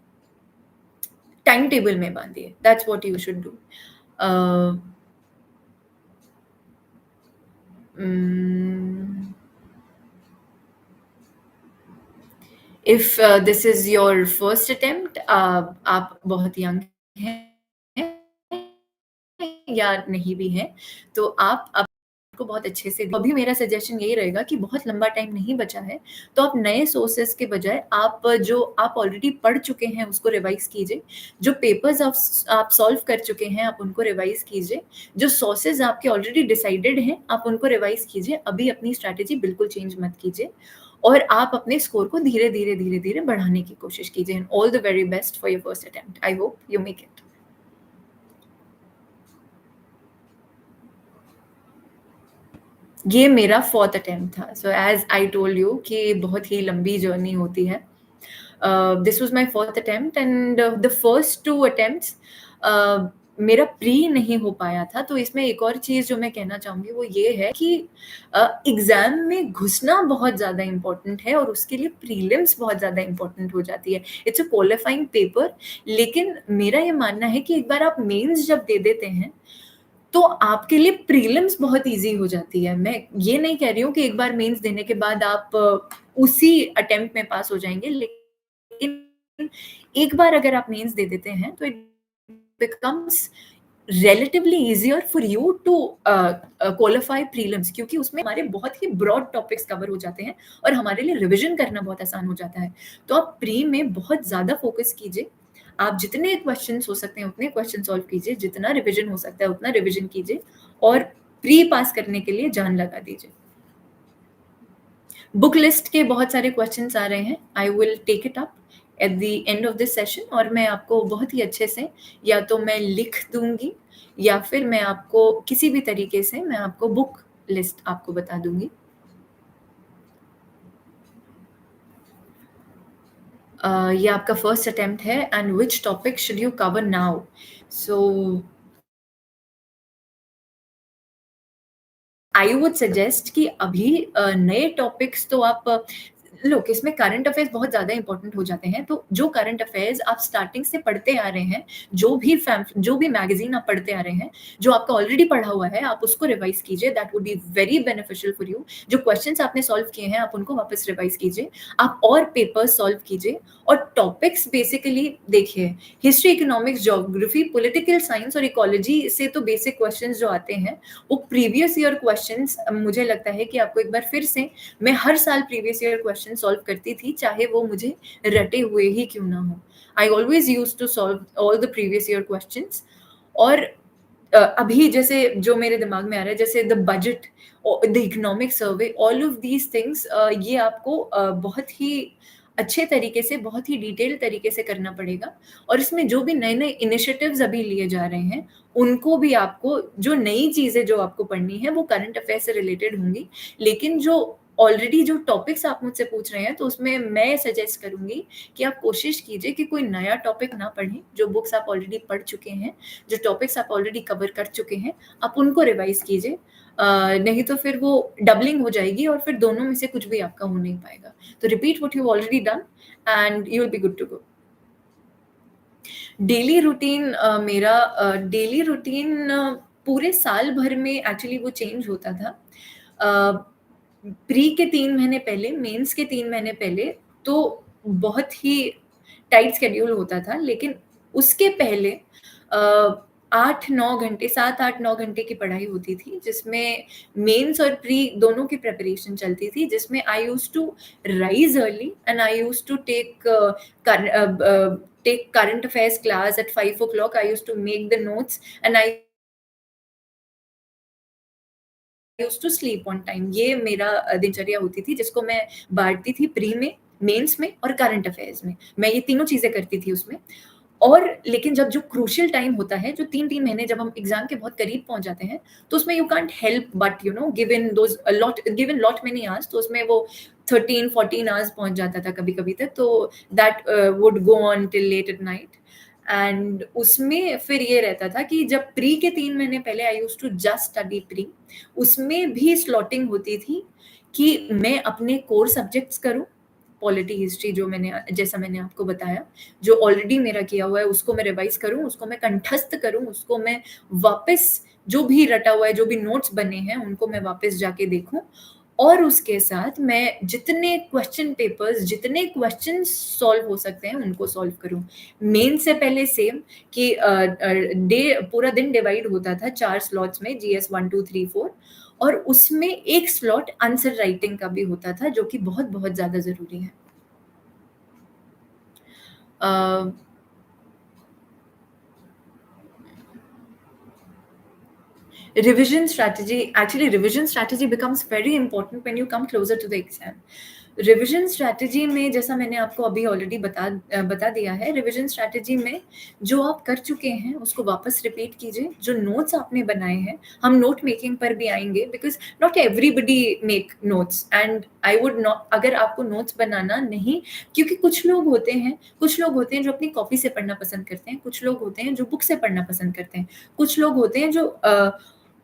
टाइम टेबल में बाँधिए, that's what you should do. Uh, mm, if this is your first attempt, आप बहुत यंग हैं, या नहीं भी हैं, तो आप आपको बहुत अच्छे से अभी मेरा सजेशन यही रहेगा कि बहुत लंबा टाइम नहीं बचा है, तो आप नए सोर्सेज़ के बजाय आप जो आप ऑलरेडी पढ़ चुके हैं उसको रिवाइज़ कीजिए। जो पेपर्स आप सॉल्व कर चुके हैं आप उनको रिवाइज़ कीजिए। जो सोर्सेज़ आपके ऑलरेडी डिसाइडेड हैं, आप उनको रिवाइज़ कीजिए। अभी अपनी स्ट्रैटेजी बिल्कुल चेंज मत कीजिए और आप अपने स्कोर को धीरे-धीरे, धीरे-धीरे बढ़ाने की कोशिश कीजिए। And all the very best for your first attempt. I hope you make it. ये मेरा 4th अटेम्प्ट था। So as I told you कि बहुत ही लंबी जर्नी होती है। This was my 4th attempt and the first 2 attempts मेरा प्री नहीं हो पाया था। तो इसमें एक और चीज़ जो मैं कहना चाहूँगी वो ये है कि एग्ज़ाम में घुसना बहुत ज़्यादा इम्पोर्टेंट है और उसके लिए प्रीलिम्स बहुत ज़्यादा इम्पोर्टेंट हो जाती है। इट्स अ क्वालिफाइंग पेपर, लेकिन मेरा ये मानना है कि एक बार आप मेंस जब दे देते हैं तो आपके लिए प्रीलिम्स बहुत ईज़ी हो जाती है। मैं ये नहीं कह रही हूँ कि एक बार मेंस देने के बाद आप उसी अटेम्प्ट में पास हो जाएँगे, लेकिन एक बार अगर आप मेंस दे देते हैं, तो it becomes relatively easier for you to qualify prelims, क्योंकि उसमें हमारे बहुत ही ब्रॉड टॉपिक्स कवर हो जाते हैं और हमारे लिए रिविज़न करना बहुत आसान हो जाता है। तो आप प्री में बहुत ज़्यादा फ़ोकस कीजिए। आप जितने क्वेश्चन्स हो सकते हैं उतने क्वेश्चन सॉल्व कीजिए, जितना रिविज़न हो सकता है उतना रिविज़न कीजिए और प्री पास करने के लिए जान लगा दीजिए। बुक लिस्ट के बहुत सारे क्वेश्चन्स आ रहे हैं। I will take it up at the end of this session और मैं आपको बहुत ही अच्छे से या तो मैं लिख दूँगी या फिर मैं आपको किसी भी तरीके से मैं आपको बुक लिस्ट आपको बता दूँगी। ये आपका फर्स्ट अटेम्प्ट है and which topic should you cover now? So I would suggest कि अभी नए टॉपिक्स तो आप लुक इसमें करंट अफेयर्स बहुत ज़्यादा इम्पोर्टेंट हो जाते हैं, तो जो करंट अफेयर्स आप स्टार्टिंग से पढ़ते आ रहे हैं, जो भी मैगज़ीन आप पढ़ते आ रहे हैं, जो आपका ऑलरेडी पढ़ा हुआ है, आप उसको रिवाइज़ कीजिए, that would be very beneficial for you. जो क्वेश्चन्स आपने सॉल्व किए हैं, आप उनको वापस रिवाइज़ कीजिए। आप और पेपर्स सॉल्व कीजिए और टॉपिक्स बेसिकली देखिए, history, economics, geography, political science और इकोलॉजी से तो बेसिक क्वेश्चन्स जो आते हैं, वो प्रीवियस ईयर क्वेश्चन्स मुझे लगता है कि आपको एक बार फिर से मैं हर साल प्रीवियस ईयर क्वेश्चन सॉल्व करती थी, चाहे वो मुझे रटे हुए ही क्यों ना हो। I always used to solve all the previous year questions और अभी जैसे जो मेरे दिमाग में आ रहा है जैसे the budget the economic survey all of these things ये आपको बहुत ही अच्छे तरीके से, बहुत ही डिटेल तरीके से करना पड़ेगा और इसमें जो भी नए-नए इनिशिएटिव्स अभी लिए जा रहे हैं, उनको भी आपको जो नई चीज़ें जो आपको पढ़नी है, वो करंट अफेयर से रिलेटेड होंगी। लेकिन जो ऑलरेडी जो टॉपिक्स आप मुझसे पूछ रहे हैं, तो उसमें मैं सजेस्ट करूँगी कि आप कोशिश कीजिए कि कोई नया टॉपिक ना पढ़ें, जो बुक्स आप ऑलरेडी पढ़ चुके हैं, जो टॉपिक्स आप ऑलरेडी कवर कर चुके हैं, आप उनको रिवाइज़ कीजिए। नहीं तो फिर वो डबलिंग हो जाएगी और फिर दोनों में से कुछ भी आपका हो नहीं पाएगा। तो repeat what you already done and you will be good to go. Daily routine daily routine पूरे साल भर में एक्चुअली वो चेंज होता था। अ, प्री के 3 महीने पहले, मेंस के 3 महीने पहले तो बहुत ही टाइट शेड्यूल होता था, लेकिन उसके पहले 8-9 घंटे 7-8-9 घंटे की पढ़ाई होती थी, जिसमें मेंस और प्री दोनों की प्रिपरेशन चलती थी, जिसमें I used to rise early and I used to take current affairs class at 5 o'clock. I used to make the notes and I used to sleep on time. ये मेरा दिनचर्या होती थी जिसको मैं बाँटती थी प्री में, मेंस में और करंट अफेयर्स में। मैं ये तीनों चीज़ें करती थी उसमें। और लेकिन जब जो क्रूशियल टाइम होता है, जो 3-3 महीने जब हम एग्ज़ाम के बहुत करीब पहुँच जाते हैं, तो उसमें you can't help but you know give in lot many hours, तो उसमें वो 13-14 आवर्स पहुँच जाता था कभी-कभी तक, तो that would go on till late at night. And उसमें फिर ये रहता था कि जब प्री के 3 महीने पहले I used to just study pre, उसमें भी स्लॉटिंग होती थी कि मैं अपने कोर सब्जेक्ट्स करूँ, पॉलिटी, हिस्ट्री जो जैसा मैंने आपको बताया, जो ऑलरेडी मेरा किया हुआ है उसको मैं रिवाइज़ करूँ, उसको मैं कंठस्थ करूँ, उसको मैं वापस जो भी रटा हुआ है, जो भी नोट्स बने हैं, उनको मैं वापस जाके देखूँ और उसके साथ मैं जितने क्वेश्चन पेपर्स, जितने क्वेश्चंस सॉल्व हो सकते हैं उनको सॉल्व करूँ। मेन से पहले सेम कि डे पूरा दिन डिवाइड होता था 4 स्लॉट्स में, जीएस 1, 2, 3, 4 और उसमें एक स्लॉट आंसर राइटिंग का भी होता था जो कि बहुत-बहुत ज़्यादा ज़रूरी है। अ, revision strategy becomes very important when you come closer to the exam. Revision strategy में जैसा मैंने आपको अभी ऑलरेडी बता दिया है, रिविजन स्ट्रैटेजी में जो आप कर चुके हैं उसको वापस रिपीट कीजिए। जो नोट्स आपने बनाए हैं, हम नोट मेकिंग पर भी आएंगे because not everybody make notes and I would not, अगर आपको नोट्स बनाना नहीं, क्योंकि कुछ लोग होते हैं जो अपनी कॉपी से पढ़ना पसंद करते हैं, कुछ लोग होते हैं जो बुक से पढ़ना पसंद करते हैं, कुछ लोग होते हैं जो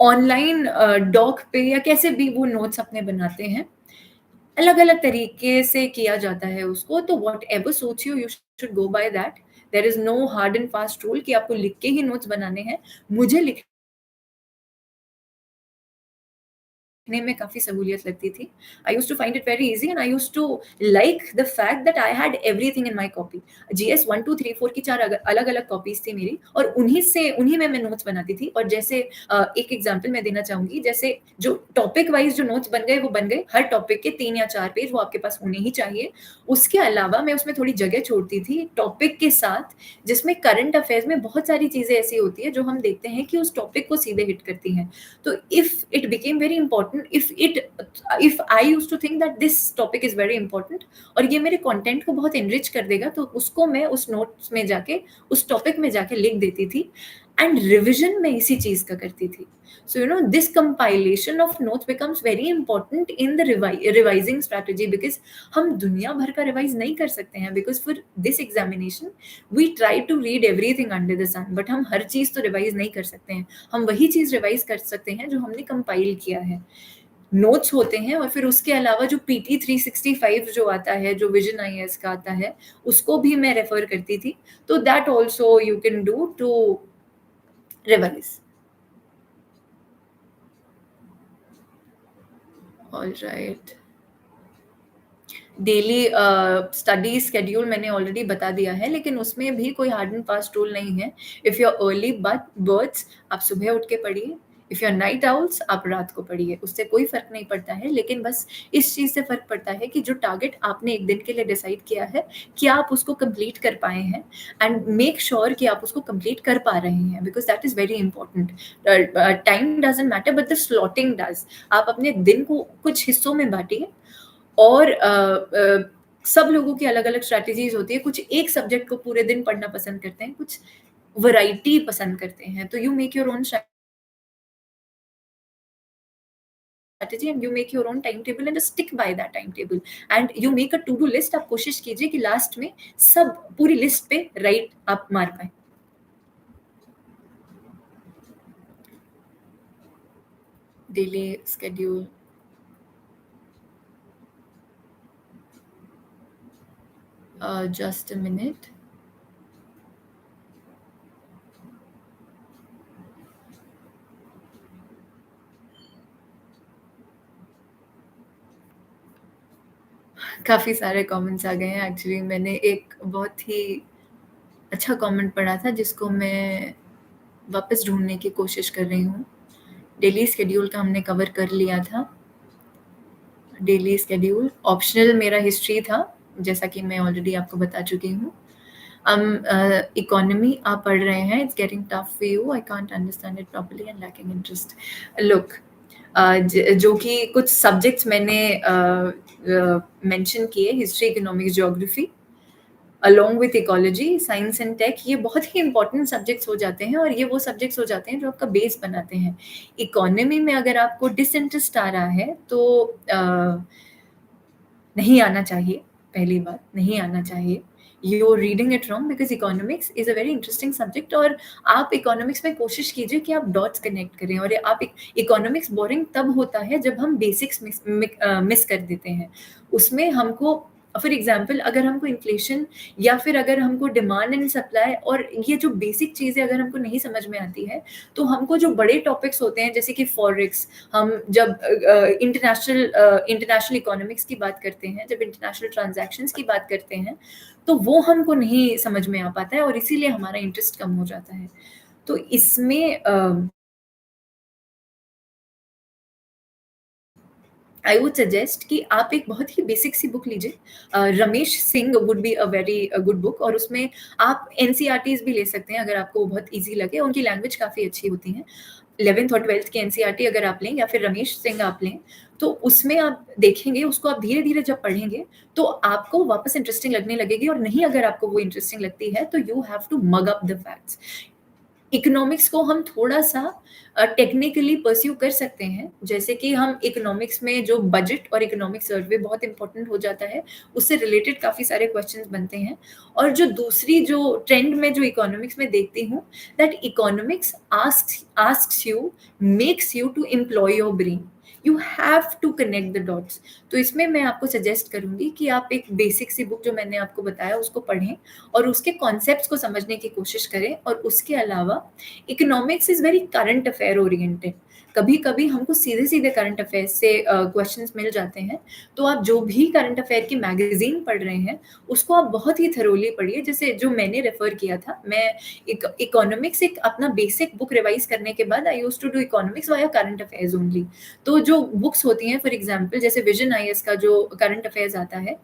ऑनलाइन डॉक पे या कैसे भी वो नोट्स अपने बनाते हैं। अलग-अलग तरीके से किया जाता है उसको, तो whatever suits you, you should go by that. There is no hard and fast rule कि आपको लिख के ही नोट्स बनाने हैं। मुझे लिखने में काफ़ी सहूलियत लगती थी। I used to find it very easy and I used to like the fact that I had everything in my copy. GS 1, 2, 3, 4 की 4 अलग-अलग कॉपीज़ थी मेरी और उन्हीं में मैं नोट्स बनाती थी और जैसे एक एग्ज़ाम्पल मैं देना चाहूँगी, जैसे जो टॉपिक वाइज़ जो नोट्स बन गए, वो बन गए। हर टॉपिक के 3 या 4 पेज वो आपके पास होने ही चाहिए। उसके अलावा मैं उसमें थोड़ी जगह छोड़ती थी टॉपिक के साथ, जिसमें करंट अफेयर्स में बहुत सारी चीज़ें ऐसी होती हैं जो हम देखते हैं कि उस टॉपिक को सीधे हिट करती हैं। तो if it became very important, if I used to think that this topic is very important और ये मेरे कंटेंट को बहुत एनरिच कर देगा, तो उसको मैं उस नोट्स में जाके, उस टॉपिक में जाके लिख देती थी एंड रिविजन में इसी चीज का करती थी। So this compilation of notes becomes very important in the revising strategy because हम दुनिया भर का रिवाइज नहीं कर सकते हैं, because for this examination we try to read everything under the sun, but हम हर चीज तो रिवाइज नहीं कर सकते हैं। हम वही चीज रिवाइज कर सकते हैं जो हमने कंपाइल किया है। नोट्स होते हैं और फिर उसके अलावा जो पीटी 365 जो आता है, जो विजन आईएएस का आता है, उसको भी मैं रेफर करती थी। तो that also you can do to revise. All right, daily study schedule मैंने ऑलरेडी बता दिया है, लेकिन उसमें भी कोई हार्ड एंड फास्ट रूल नहीं है। If you are early birds, आप सुबह उठ के पढ़िए। If you are night owls, आप रात को पढ़िए। उससे कोई फर्क नहीं पड़ता है, लेकिन बस इस चीज से फर्क पड़ता है कि जो टारगेट आपने एक दिन के लिए डिसाइड किया है, क्या आप उसको कंप्लीट कर पाए हैं, एंड मेक श्योर कि आप उसको कंप्लीट कर पा रहे हैं, because that is very important. Time doesn't matter but the slotting does. आप अपने दिन को कुछ हिस्सों में बांटिए और सब लोगों की अलग-अलग स्ट्रैटेजीज़ होती है। कुछ एक सब्जेक्ट को पूरे दिन पढ़ना पसंद करते हैं, कुछ वैरायटी पसंद करते हैं। तो you make your own strategy and you make your own time table and stick by that time table and you make a to do list. आप कोशिश कीजिए कि लास्ट में सब पूरी लिस्ट पे राइट आप मार पाएँ। Daily schedule, just a minute. काफ़ी सारे कमेंट्स आ गए हैं। एक्चुअली मैंने एक बहुत ही अच्छा कमेंट पढ़ा था जिसको मैं वापस ढूँढने की कोशिश कर रही हूँ। डेली शेड्यूल का हमने कवर कर लिया था। डेली शेड्यूल ऑप्शनल मेरा हिस्ट्री था, जैसा कि मैं ऑलरेडी आपको बता चुकी हूँ। इकोनॉमी आप पढ़ रहे हैं, it's getting tough for you, I can't understand it properly and lacking interest. Look, जो कि कुछ सब्जेक्ट्स मैंने मेंशन किए, history, economics, geography along with ecology, science and tech, ये बहुत ही इंपॉर्टेंट सब्जेक्ट्स हो जाते हैं और ये वो सब्जेक्ट्स हो जाते हैं जो आपका बेस बनाते हैं। इकोनॉमी में अगर आपको डिसइंटरेस्ट आ रहा है तो नहीं आना चाहिए। पहली बात, नहीं आना चाहिए। You are reading it wrong because economics is a very interesting subject और आप इकोनॉमिक्स में कोशिश कीजिए कि आप डॉट्स कनेक्ट करें। और आप इकोनॉमिक्स बोरिंग तब होता है जब हम बेसिक्स मिस कर देते हैं। उसमें हमको फॉर एग्ज़ाम्पल अगर हमको इन्फ्लेशन या फिर अगर हमको डिमांड एंड सप्लाई और ये जो बेसिक चीज़ें अगर हमको नहीं समझ में आती है, तो हमको जो बड़े टॉपिक्स होते हैं जैसे कि फॉरेक्स, हम जब इंटरनेशनल इकोनॉमिक्स की बात करते हैं, जब इंटरनेशनल ट्रांज़ैक्शंस की बात करते हैं, तो वो हमको नहीं समझ में आ पाता है और इसीलिए हमारा इंटरेस्ट कम हो जाता है। तो इसमें आई वुड सजेस्ट कि आप एक बहुत ही बेसिक सी बुक लीजिए। Ramesh Singh would be a very good book और उसमें आप एनसीईआरटीज़ भी ले सकते हैं अगर आपको वो बहुत ईज़ी लगे, उनकी लैंग्वेज काफ़ी अच्छी होती है। 11th और 12th की एनसीईआरटी अगर आप लें या फिर रमेश सिंह आप लें, तो उसमें आप देखेंगे, उसको आप धीरे-धीरे जब पढ़ेंगे, तो आपको वापस इंटरेस्टिंग लगने लगेगी और नहीं अगर आपको वो इंटरेस्टिंग लगती है, तो you have to mug up the facts. Economics को हम थोड़ा-सा टेक्निकली पर्स्यू कर सकते हैं, जैसे कि हम इकोनॉमिक्स में जो बजट और इकोनॉमिक सर्वे बहुत इम्पोर्टेंट हो जाता है, उससे रिलेटेड काफ़ी सारे क्वेश्चंस बनते हैं। और जो दूसरी जो ट्रेंड में जो इकोनॉमिक्स में देखती हूँ, that economics asks you, makes you to employ your brain. You have to connect the dots. तो इसमें मैं आपको सजेस्ट करूँगी कि आप एक बेसिक सी बुक जो मैंने आपको बताया उसको पढ़ें और उसके कॉन्सेप्ट्स को समझने की कोशिश करें और उसके अलावा economics is very current affair oriented. कभी-कभी हमको सीधे-सीधे करंट अफेयर्स से क्वेश्चन्स मिल जाते हैं, तो आप जो भी करंट अफेयर की मैगज़ीन पढ़ रहे हैं, उसको आप बहुत ही थोरोली पढ़िए। जैसे जो मैंने रेफ़र किया था, मैं इकोनॉमिक्स एक अपना बेसिक बुक रिवाइज़ करने के बाद I used to do economics via current affairs only. तो जो बुक्स होती हैं फॉर एग्ज़ाम्पल जैसे विज़न आईएएस का जो करंट अफेयर्स आता है,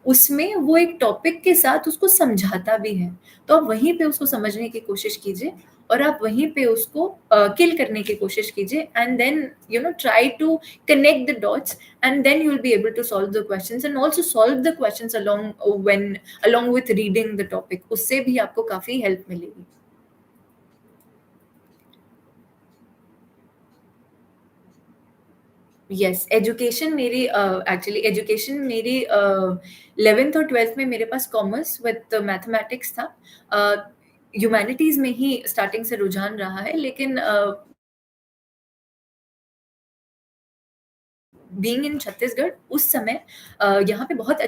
उसमें वो एक टॉपिक के साथ उसको समझाता भी है। तो आप वहीं पे उसको समझने की कोशिश कीजिए और आप वहीं पे उसको किल करने की कोशिश कीजिए and then try to connect the dots and then you will be able to solve the questions and also solve the questions along with reading the topic. उससे भी आपको काफ़ी हेल्प मिलेगी। यस, एजुकेशन मेरी 11th और 12th में मेरे पास कॉमर्स विद मैथमेटिक्स था। ह्यूमैनिटीज़ में ही स्टार्टिंग से रुझान रहा है लेकिन बीइंग इन छत्तीसगढ़ उस समय यहाँ पे बहुत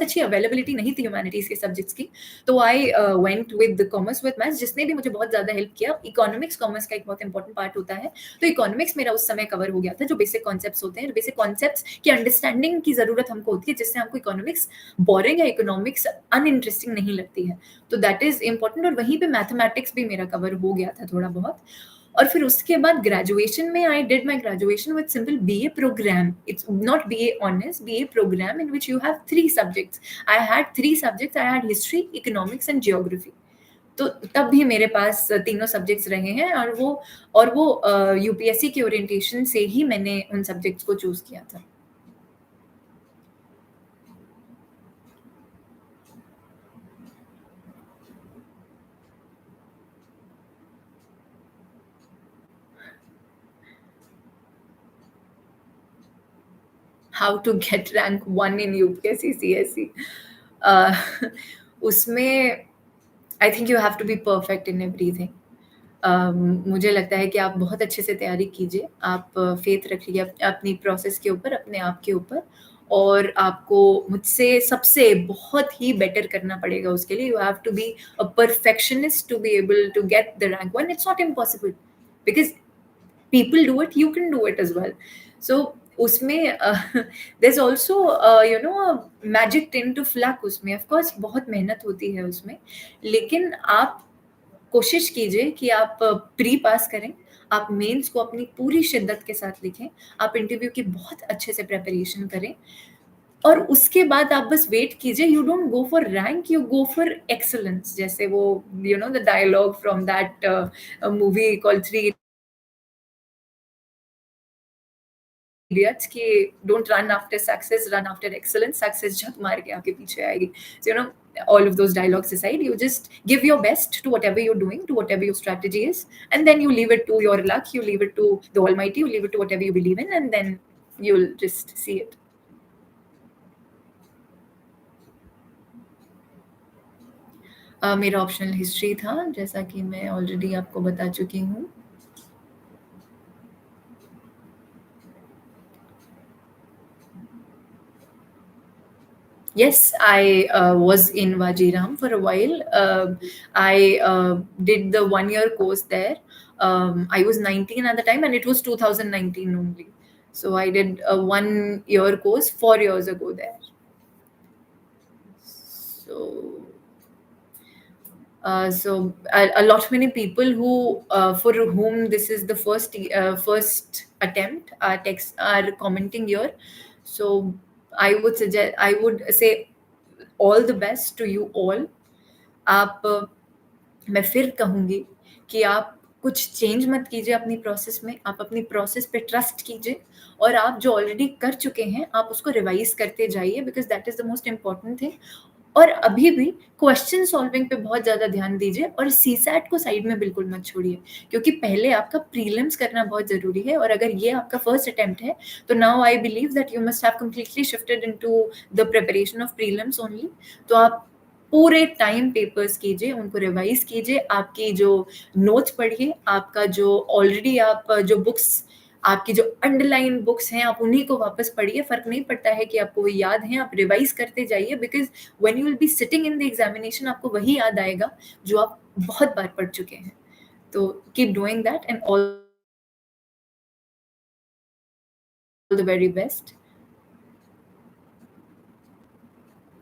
अच्छी अवेलेबिलिटी नहीं थी ह्यूमैनिटीज़ के सब्जेक्ट्स की। तो I went with commerce with maths जिसने भी मुझे बहुत ज़्यादा हेल्प किया। इकोनॉमिक्स कॉमर्स का एक बहुत इंपॉर्टेंट पार्ट होता है। तो इकोनॉमिक्स मेरा उस समय कवर हो गया था, जो बेसिक कॉन्सेप्ट्स होते हैं, बेसिक कॉन्सेप्ट्स की अंडरस्टैंडिंग की ज़रूरत हमको होती है, जिससे हमको इकोनॉमिक्स बोरिंग या इकोनॉमिक्स अनइंटरेस्टिंग नहीं लगती है। तो दैट इज़ इम्पोर्टेंट और वहीं पे मैथमेटिक्स भी मेरा कवर हो गया था थोड़ा बहुत। और फिर उसके बाद ग्रेजुएशन में I did my graduation with simple BA programme. It's not BA honours, BA programme in which you have 3 subjects. I had 3 subjects, I had history, economics and geography. तो तब भी मेरे पास तीनों सब्जेक्ट्स रहे हैं और वो यूपीएससी के ओरिएंटेशन से ही मैंने उन सब्जेक्ट्स को चूज़ किया था। How to get rank 1 in UPSC CSE. Uh, उसमें I think you have to be perfect in everything. मुझे लगता है कि आप बहुत अच्छे से तैयारी कीजिए, आप फ़ेथ रखिए अपनी प्रोसेस के ऊपर, अपने आप के ऊपर और आपको मुझसे सबसे बहुत ही बेटर करना पड़ेगा उसके लिए। You have to be a perfectionist to be able to get the rank 1। It's not impossible because people do it, you can do it as well. So उसमें there is also magic tint of luck उसमें। ऑफ़ कोर्स बहुत मेहनत होती है उसमें, लेकिन आप कोशिश कीजिए कि आप प्री पास करें, आप मेंस को अपनी पूरी शिद्दत के साथ लिखें, आप इंटरव्यू की बहुत अच्छे से प्रिपरेशन करें और उसके बाद आप बस वेट कीजिए। You don't go for rank, you go for excellence. जैसे वो the dialogue from that movie called three idiots कि don't run after success, run after excellence. Success झक मार के आपके पीछे आएगी। So all of those dialogues aside, you just give your best to whatever you're doing, to whatever your strategy is, and then you leave it to your luck, you leave it to the almighty, you leave it to whatever you believe in, and then you'll just see it. मेरा ऑप्शनल हिस्ट्री था, जैसा कि मैं ऑलरेडी आपको बता चुकी हूँ। Yes, I was in Vajiram for a while. I did the 1 year course there. I was 19 at the time, and it was 2019 only. So I did a 1 year course 4 years ago there. So so a lot many people who for whom this is the first attempt are text are commenting here. So I would say all the best to you all. आप मैं फिर कहूँगी कि आप कुछ चेंज मत कीजिए अपनी प्रोसेस में, आप अपनी प्रोसेस पे ट्रस्ट कीजिए और आप जो ऑलरेडी कर चुके हैं, आप उसको रिवाइज़ करते जाइए because that is the most important thing. और अभी भी क्वेश्चन सॉल्विंग पे बहुत ज़्यादा ध्यान दीजिए और सीसैट को साइड में बिल्कुल मत छोड़िए, क्योंकि पहले आपका प्रीलिम्स करना बहुत ज़रूरी है और अगर ये आपका फर्स्ट अटेम्प्ट है, तो now I believe that you must have completely shifted into the preparation of prelims only. तो आप पूरे टाइम पेपर्स कीजिए, उनको रिवाइज़ कीजिए, आपकी जो नोट्स पढ़िए, आपका जो ऑलरेडी आप जो बुक्स आपकी जो अंडरलाइन बुक्स हैं, आप उन्हीं को वापस पढ़िए, फ़र्क नहीं पड़ता है कि आपको वो याद हैं, आप रिवाइज़ करते जाइए because when you will be sitting in the examination आपको वही याद आएगा, जो आप बहुत बार पढ़ चुके हैं। तो keep doing that and all the very best.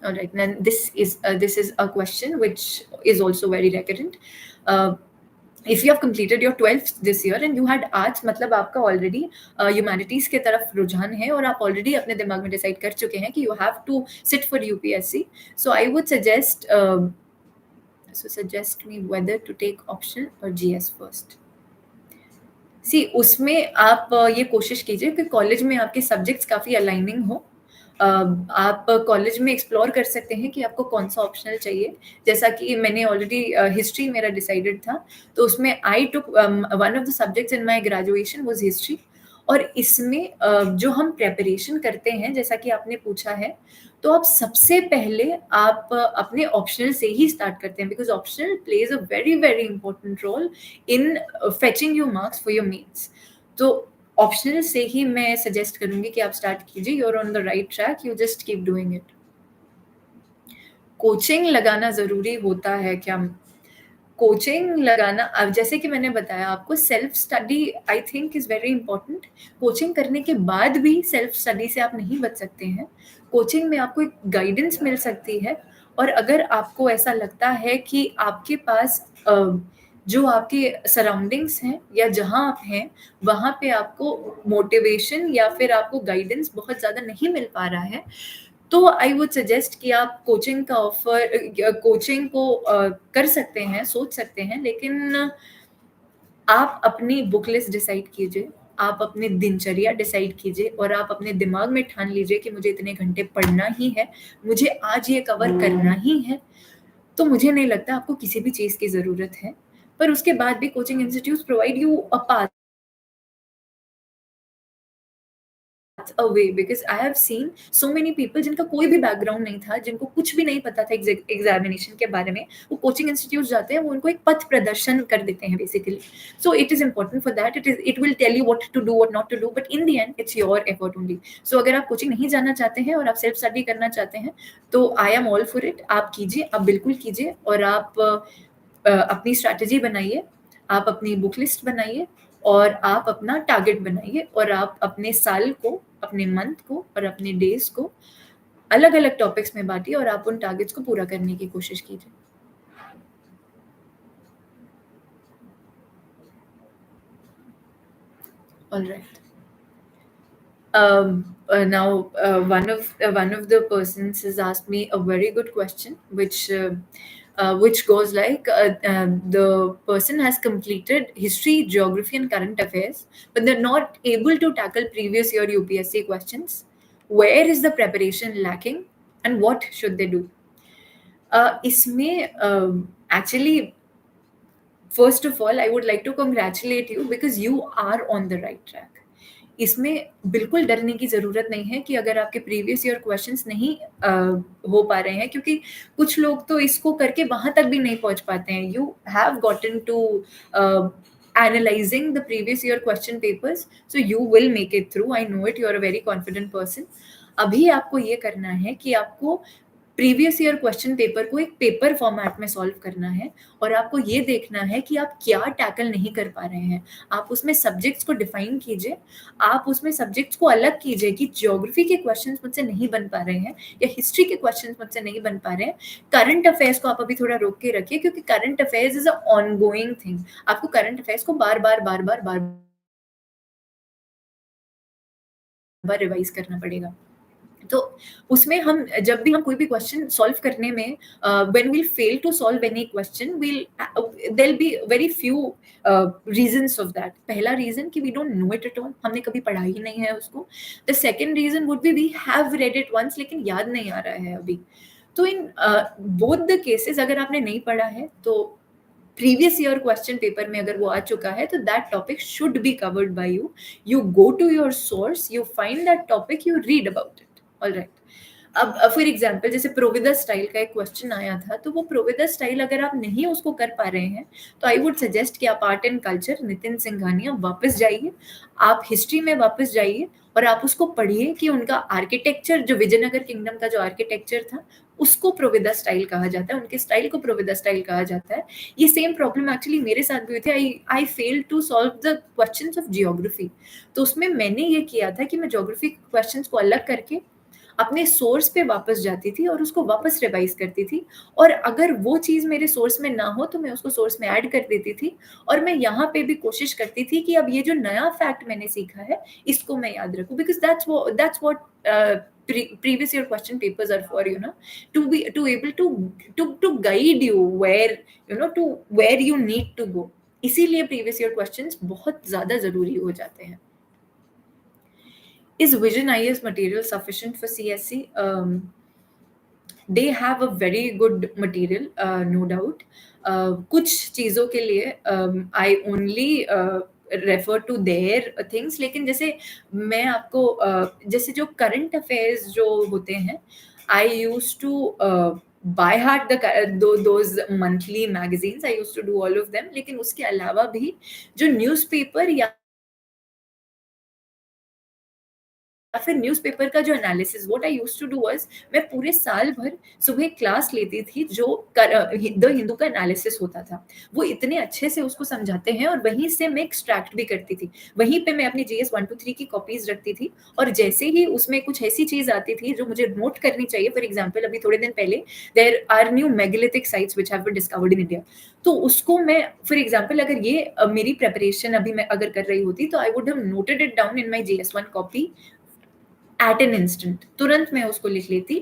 All right, then this is a question which is also very recurrent. Uh, if you have completed your 12th this year and you had arts, मतलब आपका already humanities के तरफ रुझान है और आप already अपने दिमाग में decide कर चुके हैं कि you have to sit for UPSC. So I would suggest me whether to take optional or GS first. सी उसमें आप ये कोशिश कीजिए कि कॉलेज में आपके सब्जेक्ट्स काफ़ी अलाइनिंग हो। आप कॉलेज में एक्सप्लोर कर सकते हैं कि आपको कौन-सा ऑप्शनल चाहिए। जैसा कि मैंने ऑलरेडी हिस्ट्री मेरा डिसाइडेड था, तो उसमें आई टूक one of the subjects in my graduation was history और इसमें जो हम प्रिपरेशन करते हैं, जैसा कि आपने पूछा है, तो आप सबसे पहले आप अपने ऑप्शनल से ही स्टार्ट करते हैं because optional plays a very, very important role in fetching your marks for your mains. तो ऑप्शनल से ही मैं सजेस्ट करूँगी कि आप स्टार्ट कीजिए, you are on the right track, you just keep doing it. Coaching लगाना ज़रूरी होता है क्या? कोचिंग लगाना अब जैसे कि मैंने बताया आपको self study I think is very important. Coaching करने के बाद भी सेल्फ स्टडी से आप नहीं बच सकते हैं। कोचिंग में आपको एक गाइडेंस मिल सकती है और अगर आपको ऐसा लगता है कि आपके पास जो आपके सराउंडिंग्स हैं या जहाँ आप हैं, वहाँ पे आपको मोटिवेशन या फिर आपको गाइडेंस बहुत ज़्यादा नहीं मिल पा रहा है, तो आई वुड सजेस्ट कि आप कोचिंग को कर सकते हैं, सोच सकते हैं, लेकिन आप अपनी बुक लिस्ट डिसाइड कीजिए, आप अपनी दिनचर्या डिसाइड कीजिए और आप अपने दिमाग में ठान लीजिए कि मुझे इतने घंटे पढ़ना ही है, मुझे आज ये कवर करना ही है, तो मुझे नहीं लगता आपको किसी भी चीज़ की ज़रूरत है। पर उसके बाद भी coaching institutes provide you a path away because I have seen so many people जिनका कोई भी बैकग्राउंड नहीं था, जिनको कुछ भी नहीं पता था एग्ज़ामिनेशन के बारे में, वो कोचिंग इंस्टीट्यूट्स जाते हैं, वो उनको एक पथ प्रदर्शन कर देते हैं basically. So it is important for that it will tell you what to do, what not to do, but in the end it's your effort only. So अगर आप कोचिंग नहीं जाना चाहते हैं और आप सेल्फ स्टडी करना चाहते हैं, तो I am all for it. आप कीजिए, आप बिल्कुल कीजिए और आप अपनी स्ट्रैटेजी बनाइए, आप अपनी बुक लिस्ट बनाइए और आप अपना टारगेट बनाइए और आप अपने साल को, अपने मंथ को और अपने डेज़ को अलग-अलग टॉपिक्स में बाँटिए और आप उन टारगेट्स को पूरा करने की कोशिश कीजिए। Alright. Now, one of the persons has asked me a very good question, which goes like the person has completed history, geography, and current affairs, but they're not able to tackle previous year UPSC questions. Where is the preparation lacking, and what should they do? इसमें actually first of all I would like to congratulate you because you are on the right track. इसमें बिल्कुल डरने की ज़रूरत नहीं है कि अगर आपके प्रीवियस ईयर क्वेश्चंस नहीं हो पा रहे हैं, क्योंकि कुछ लोग तो इसको करके वहाँ तक भी नहीं पहुँच पाते हैं। You have gotten to analyzing the previous year question papers, so you will make it through. I know it, you are a very confident person. अभी आपको ये करना है कि आपको प्रीवियस ईयर क्वेश्चन पेपर को एक पेपर फॉर्मेट में सॉल्व करना है और आपको ये देखना है कि आप क्या टैकल नहीं कर पा रहे हैं। आप उसमें सब्जेक्ट्स को डिफाइन कीजिए, आप उसमें सब्जेक्ट्स को अलग कीजिए कि ज्योग्राफी के क्वेश्चंस मुझसे नहीं बन पा रहे हैं या हिस्ट्री के क्वेश्चंस मुझसे नहीं बन पा रहे हैं। करंट अफेयर्स को आप अभी थोड़ा रोक के रखिए, क्योंकि current affairs is a ongoing thing. आपको करंट अफेयर्स को बार बार रिवाइज करना पड़ेगा। तो उसमें हम जब भी हम कोई भी क्वेश्चन सॉल्व करने में when we'll fail to solve any question we'll there will be very few reasons of that. पहला रीजन कि we don't know it at all, हमने कभी पढ़ा ही नहीं है उसको। The second reason would be we have read it once लेकिन याद नहीं आ रहा है अभी। तो इन बोथ द केसेस अगर आपने नहीं पढ़ा है तो प्रीवियस ईयर क्वेश्चन पेपर में अगर वो आ चुका है तो that topic should be covered by you. You go to your source, you find that topic, you read about it. Alright, अब फॉर एग्जाम्पल जैसे प्रोविदा स्टाइल का एक क्वेश्चन आया था, तो वो प्रोविदा स्टाइल अगर आप नहीं उसको कर पा रहे हैं तो आई वुड सजेस्ट कि आप art and culture Nitin Singhania वापस जाइए, आप हिस्ट्री में वापस जाइए और आप उसको पढ़िए कि उनका आर्किटेक्चर, जो विजयनगर किंगडम का जो आर्किटेक्चर था उसको प्रोविदा स्टाइल कहा जाता है, उनके स्टाइल को प्रोविदा स्टाइल कहा जाता है। ये सेम प्रॉब्लम एक्चुअली मेरे साथ भी हुई थी। I fail to solve the questions of geography. तो उसमें मैंने ये किया था कि मैं ज्योग्राफी क्वेश्चंस को अलग करके अपने सोर्स पे वापस जाती थी और उसको वापस रिवाइज करती थी, और अगर वो चीज मेरे सोर्स में ना हो तो मैं उसको सोर्स में ऐड कर देती थी। और मैं यहाँ पे भी कोशिश करती थी कि अब ये जो नया फैक्ट मैंने सीखा है इसको मैं याद रखूं, because that's what previous year question papers are for, you know, to able to guide you where, you know, to where you need to go। इसीलिए प्रीवियस ईयर क्वेश्चंस बहुत ज्यादा जरूरी हो जाते हैं। Is Vision IAS material sufficient for CSC? They have a very good material, no doubt। कुछ चीज़ों के लिए I only refer to their things, लेकिन जैसे मैं आपको जैसे जो करंट अफेयर्स जो होते हैं, I use to by heart those monthly magazines, I use to do all of them. लेकिन उसके अलावा भी जो न्यूज़पेपर या फिर न्यूज़पेपर का जो analysis, what I used to do was, मैं पूरे साल भर सुबह क्लास लेती थी जो द हिंदू का एनालिसिस होता था। वो इतने अच्छे से उसको समझाते हैं और वहीं से मैं एक्सट्रैक्ट भी करती थी। वहीं पे मैं अपनी जीएस 1 2 3 की कॉपीज रखती थी, और जैसे ही उसमें कुछ ऐसी चीज आती थी जो मुझे नोट करनी चाहिए, फॉर एग्जाम्पल अभी थोड़े दिन पहले there are new megalithic sites which have been discovered in India, तो उसको मैं फॉर एग्जाम्पल अगर ये मेरी प्रेपरेशन अभी मैं अगर कर रही होती तो I would have noted it down in my GS1 copy eight an instant, तुरंत मैं उसको लिख लेती।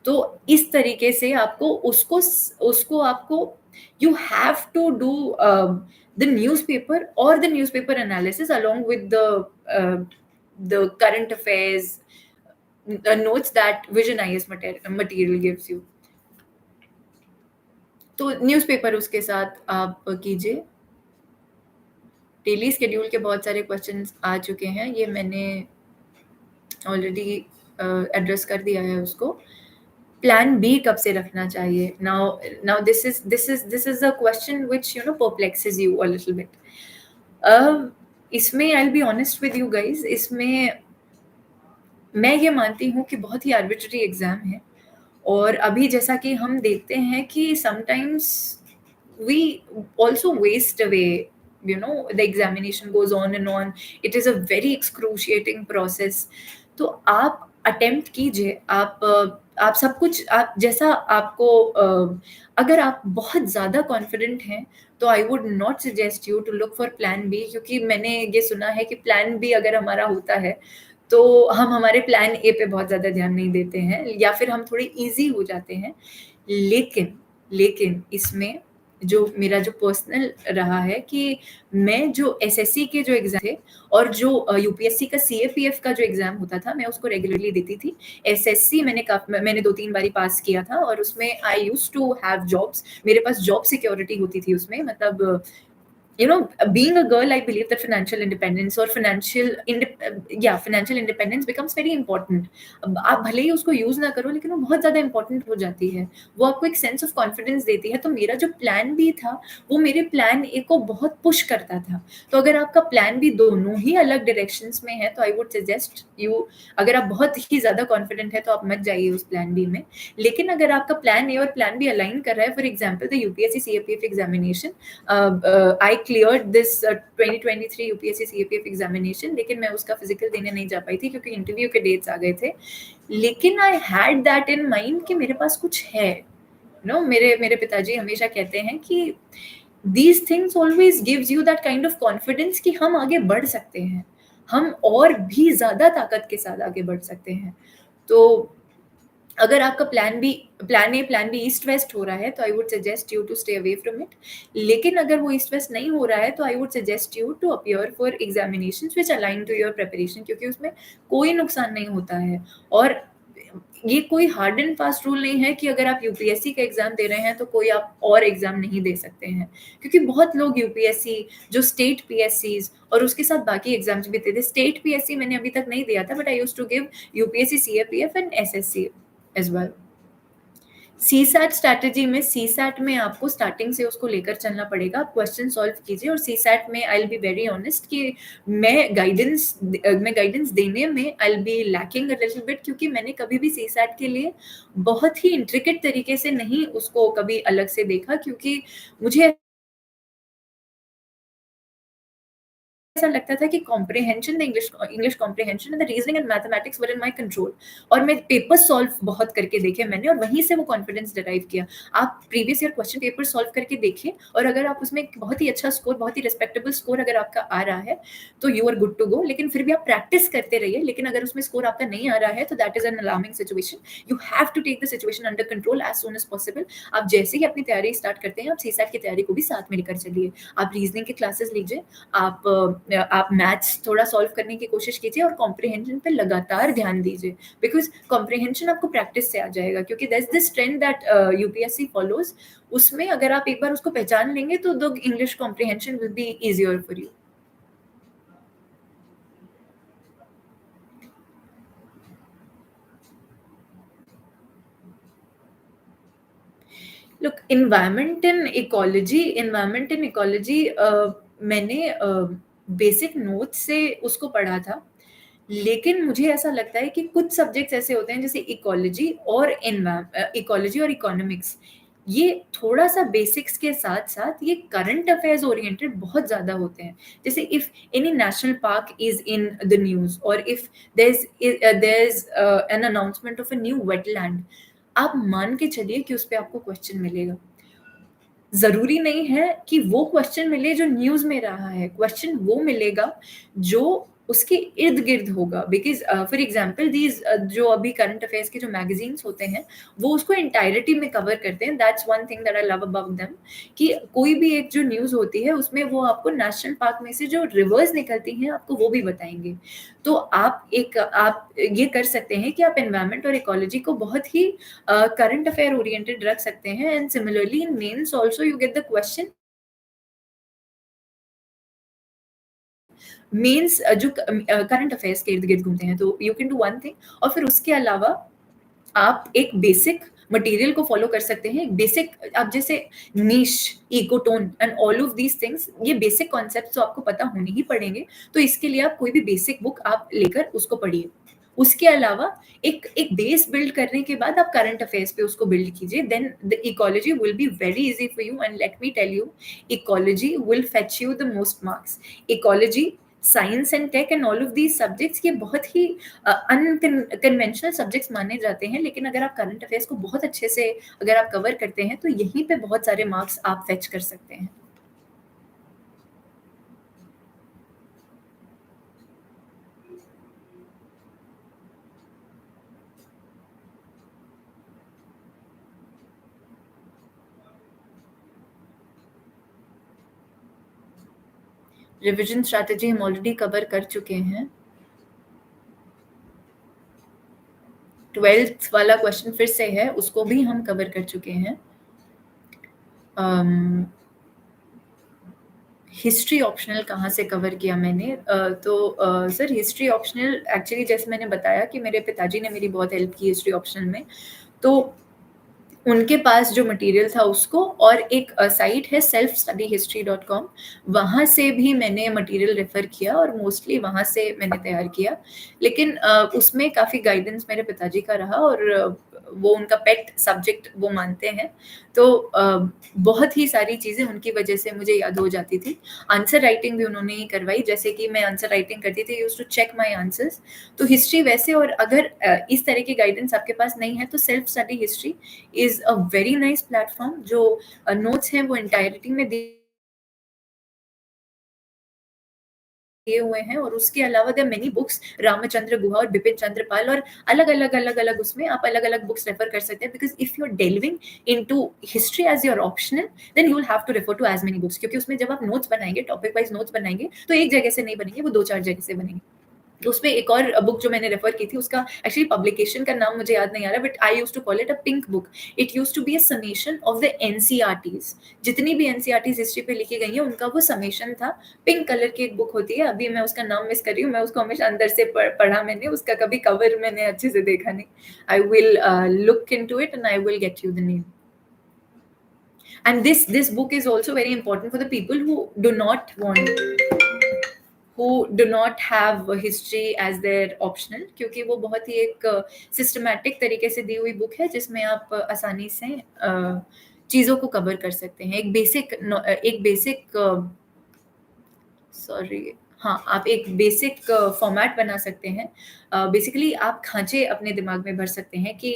तो इस तरीके से आपको उसको आपको you have to do the newspaper और the newspaper analysis along with the current affairs notes that Vision IAS material gives you। तो न्यूज़पेपर उसके साथ आप कीजिए। डेली स्केड्यूल के बहुत सारे क्वेश्चंस आ चुके हैं, ये मैंने ऑलरेडी एड्रेस कर दिया है उसको। प्लान बी कब से रखना चाहिए? Now this is a question which, you know, perplexes you a little bit. इसमें I will be honest with you guys, इसमें मैं ये मानती हूँ कि बहुत ही आर्बिट्ररी एग्जाम है, और अभी जैसा कि हम देखते हैं कि sometimes we also waste away, you know, the examination goes on and on, it is a very excruciating process। तो आप अटेम्प्ट कीजिए, आप सब कुछ आप जैसा आपको अगर आप बहुत ज़्यादा कॉन्फिडेंट हैं तो I would not suggest you to look for plan B, क्योंकि मैंने ये सुना है कि प्लान बी अगर हमारा होता है तो हम हमारे प्लान ए पे बहुत ज़्यादा ध्यान नहीं देते हैं, या फिर हम थोड़े ईजी हो जाते हैं। लेकिन इसमें जो मेरा जो पर्सनल रहा है कि मैं जो एसएससी के जो एग्जाम थे और जो यूपीएससी का सीएपीएफ का जो एग्जाम होता था, मैं उसको रेगुलरली देती थी। एसएससी मैंने 2-3 बारी पास किया था, और उसमें I used to have jobs, मेरे पास जॉब सिक्योरिटी होती थी उसमें, मतलब you know, being a girl, I believe that financial independence or financial independence becomes very important. अब आप भले ही उसको यूज ना करो, लेकिन वो बहुत ज्यादा इंपॉर्टेंट हो जाती है। वो आपको एक सेंस ऑफ कॉन्फिडेंस देती है। तो मेरा जो प्लान बी था, वो मेरे प्लान ए को बहुत पुश करता था। तो अगर आपका प्लान बी दोनों ही अलग डायरेक्शंस में है, तो आई वुड सजेस्ट यू, अगर आप बहुत ही ज्यादा कॉन्फिडेंट है तो आप मत जाइए उस प्लान बी में। लेकिन अगर आपका प्लान ए और प्लान बी अलाइन कर रहा है, for example the UPSC CAPF examination, I cleared this 2023 UPSC CAPF examination, लेकिन मैं उसका फिजिकल देने नहीं जा पाई थी क्योंकि इंटरव्यू के डेट्स आ गए थे। लेकिन I had that in mind कि मेरे पास कुछ है। नो, मेरे मेरे पिताजी हमेशा कहते हैं कि these things always gives you that kind of confidence कि हम आगे बढ़ सकते हैं, हम और भी ज्यादा ताकत के साथ आगे बढ़ सकते हैं। तो अगर आपका plan A plan B east west हो रहा है, तो I would suggest you to stay away from it. लेकिन अगर वो ईस्ट वेस्ट नहीं हो रहा है, तो I would suggest you to appear for examinations which align to your preparation, क्योंकि उसमें कोई नुकसान नहीं होता है। और ये कोई हार्ड एंड फास्ट रूल नहीं है कि अगर आप यूपीएससी का एग्जाम दे रहे हैं तो कोई आप और एग्जाम नहीं दे सकते हैं, क्योंकि बहुत लोग यूपीएससी, जो स्टेट पीएससीज और उसके साथ बाकी एग्जाम्स भी देते थे। स्टेट पीएससी मैंने अभी तक नहीं दिया था, but I used to give UPSC CAPF and SSC as well. CSAT strategy में, सीसैट में आपको स्टार्टिंग से उसको लेकर चलना पड़ेगा। आप क्वेश्चन सॉल्व कीजिए। और सीसैट में आई विल बी वेरी ऑनेस्ट कि मैं गाइडेंस देने में आई will be lacking a little bit, क्योंकि मैंने कभी भी सीसैट के लिए बहुत ही इंट्रिकेट तरीके से नहीं उसको कभी अलग से देखा, क्योंकि मुझे ऐसा लगता था कि comprehension, the English comprehension and the reasoning and mathematics were in my control. और मैं पेपर सॉल्व बहुत करके देखे मैंने, और वहीं से वो कॉन्फिडेंस डिराइव किया। आप previous year question paper solve करके देखिए, और अगर आप उसमें एक बहुत ही अच्छा स्कोर, बहुत ही रिस्पेक्टेबल स्कोर अगर आपका आ रहा है, तो you are good to go. लेकिन फिर भी आप प्रैक्टिस करते रहिए। लेकिन अगर उसमें स्कोर आपका नहीं आ रहा है, तो that is an alarming situation. You have to take the situation under control as soon as possible. आप जैसे ही अपनी तैयारी स्टार्ट करते हैं, आप सीसैट की तैयारी को भी साथ में लेकर चलिए। आप रीजनिंग के क्लासेस लीजिए, आप मैथ्स थोड़ा सॉल्व करने की कोशिश कीजिए, और कॉम्प्रिहेंशन पे लगातार ध्यान दीजिए, बिकॉज कॉम्प्रिहेंशन आपको प्रैक्टिस से आ जाएगा। क्योंकि that's this trend that UPSC follows. उसमें अगर आप एक बार उसको पहचान लेंगे, तो the English comprehension will be easier for you. Look, environment in ecology मैंने बेसिक नोट्स से उसको पढ़ा था। लेकिन मुझे ऐसा लगता है कि कुछ सब्जेक्ट्स ऐसे होते हैं, जैसे इकोलॉजी और इकोनॉमिक्स, ये थोड़ा सा बेसिक्स के साथ साथ ये करंट अफेयर्स ओरिएंटेड बहुत ज्यादा होते हैं। जैसे if any national park is in the news, और if there is an announcement of a new wetland, आप मान के चलिए कि उस पे आपको क्वेश्चन मिलेगा। ज़रूरी नहीं है कि वो क्वेश्चन मिले जो न्यूज़ में रहा है, क्वेश्चन वो मिलेगा जो उसके इर्द-गिर्द होगा। बिकॉज़ फॉर एग्ज़ाम्पल जो अभी करंट अफेयर्स के जो मैगज़ीन्स होते हैं, वो उसको एंटायरिटी में कवर करते हैं। That's one thing that I love about them, कि कोई भी एक जो न्यूज़ होती है, उसमें वो आपको नेशनल पार्क में से जो रिवर्स निकलती हैं, आपको वो भी बताएँगे। तो आप ये कर सकते हैं कि आप एनवायरनमेंट और इकोलॉजी को बहुत ही करंट अफेयर ओरिएंटेड रख सकते हैं। And similarly in mains also you get the question mains जो करंट अफेयर्स के इर्द गिर्द घूमते हैं। तो you can do one thing, और फिर उसके अलावा आप एक बेसिक मटेरियल को फॉलो कर सकते हैं। बेसिक, आप जैसे niche, ecotone and all of these things, ये बेसिक कॉन्सेप्ट तो आपको पता होने ही पड़ेंगे। तो इसके लिए आप कोई भी बेसिक बुक आप लेकर उसको पढ़िए। उसके अलावा एक एक बेस बिल्ड करने के बाद आप करंट अफेयर्स पे उसको बिल्ड कीजिए। Then the ecology will be very easy for you, and let me tell you, ecology will fetch you the most marks. Ecology, science and tech and all of these subjects, ये बहुत ही अनकन्वेंशनल सब्जेक्ट्स माने जाते हैं। लेकिन अगर आप करंट अफेयर्स को बहुत अच्छे से अगर आप कवर करते हैं, तो यहीं पे बहुत सारे मार्क्स आप फेच कर सकते हैं। रिविजन स्ट्रैटेजी हम ऑलरेडी कवर कर चुके हैं। 12th वाला क्वेश्चन फिर से है, उसको भी हम कवर कर चुके हैं। हिस्ट्री ऑप्शनल कहाँ से कवर किया मैंने? सर हिस्ट्री ऑप्शनल एक्चुअली जैसे मैंने बताया कि मेरे पिताजी ने मेरी बहुत हेल्प की हिस्ट्री ऑप्शनल में, तो उनके पास जो मटेरियल था उसको और एक साइट है selfstudyhistory.com, वहाँ से भी मैंने मटेरियल रेफ़र किया और मोस्टली वहाँ से मैंने तैयार किया। लेकिन उसमें काफ़ी गाइडेंस मेरे पिताजी का रहा और वो उनका पेट सब्जेक्ट वो मानते हैं। तो बहुत ही सारी चीज़ें उनकी वजह से मुझे याद हो जाती थी। आंसर राइटिंग भी उन्होंने ही करवाई, जैसे कि मैं आंसर राइटिंग करती थी, used to check my answers. तो हिस्ट्री वैसे और अगर इस तरह की गाइडेंस आपके पास नहीं है तो self study history is a very nice platform. जो नोट्स हैं वो एंटायरिटी में दिए हुए हैं और उसके अलावा there are many books, Ramachandra Guha और बिपिन चंद्र पाल और अलग-अलग उसमें आप अलग-अलग बुक्स रेफर कर सकते हैं because if you are delving into history as your optional then you will have to refer to as many books, क्योंकि उसमें जब आप नोट्स बनाएँगे, टॉपिक वाइज़ नोट्स बनाएँगे, तो एक जगह से नहीं बनेंगे, वो 2-4 जगह से बनेंगे। तो उसमें एक और बुक जो मैंने रेफर की थी उसका एक्चुअली पब्लिकेशन का नाम मुझे याद नहीं आ रहा, but I used to call it a pink book. It used to be a summation of the NCERTs. जितनी भी एनसीईआरटीज़ हिस्ट्री पे लिखी गई हैं उनका वो समेशन था। पिंक कलर की एक बुक होती है, अभी मैं उसका नाम मिस कर रही हूँ, मैं उसको हमेशा अंदर से पढ़ा मैंने, उसका कभी कवर मैंने अच्छे से देखा नहीं। I will look into it and I will get you the name. And this book is also very important for the people who do not have history as their optional, क्योंकि वो बहुत ही एक सिस्टमैटिक तरीके से दी हुई बुक है जिसमें आप आसानी से चीज़ों को कवर कर सकते हैं। एक बेसिक सॉरी हाँ, आप एक बेसिक फॉर्मेट बना सकते हैं। बेसिकली आप खाँचे अपने दिमाग में भर सकते हैं कि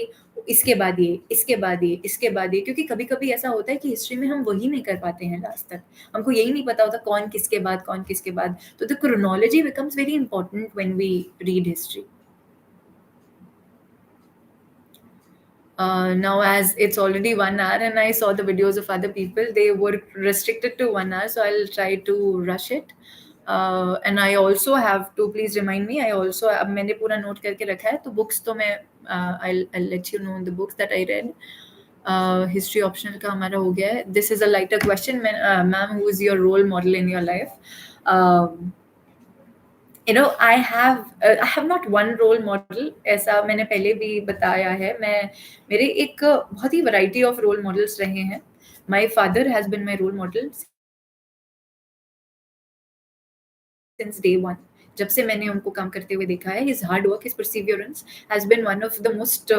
इसके बाद ये, इसके बाद ये, इसके बाद ये, क्योंकि कभी-कभी ऐसा होता है कि हिस्ट्री में हम वही नहीं कर पाते हैं लास्ट तक। हमको यही नहीं पता होता कौन किसके बाद, कौन किसके बाद। तो the chronology becomes very important when we read history. Now as it's already 1 hour and I saw the videos of other people, they were restricted to 1 hour, so I'll try to rush it. And I also have to, please remind me, I also, अब मैंने पूरा नोट करके रखा है, तो बुक्स तो मैं I'll let you know the books that I read. History optional का हमारा हो गया है। This is a lighter question, ma'am, who is your role model in your life? You know I have not one role model, ऐसा मैंने पहले भी बताया है। मेरे एक बहुत ही वैरायटी ऑफ रोल मॉडल्स रहे हैं। My father has been my role model since day one. जब से मैंने उनको काम करते हुए देखा है, his hard work, his perseverance has been one of the most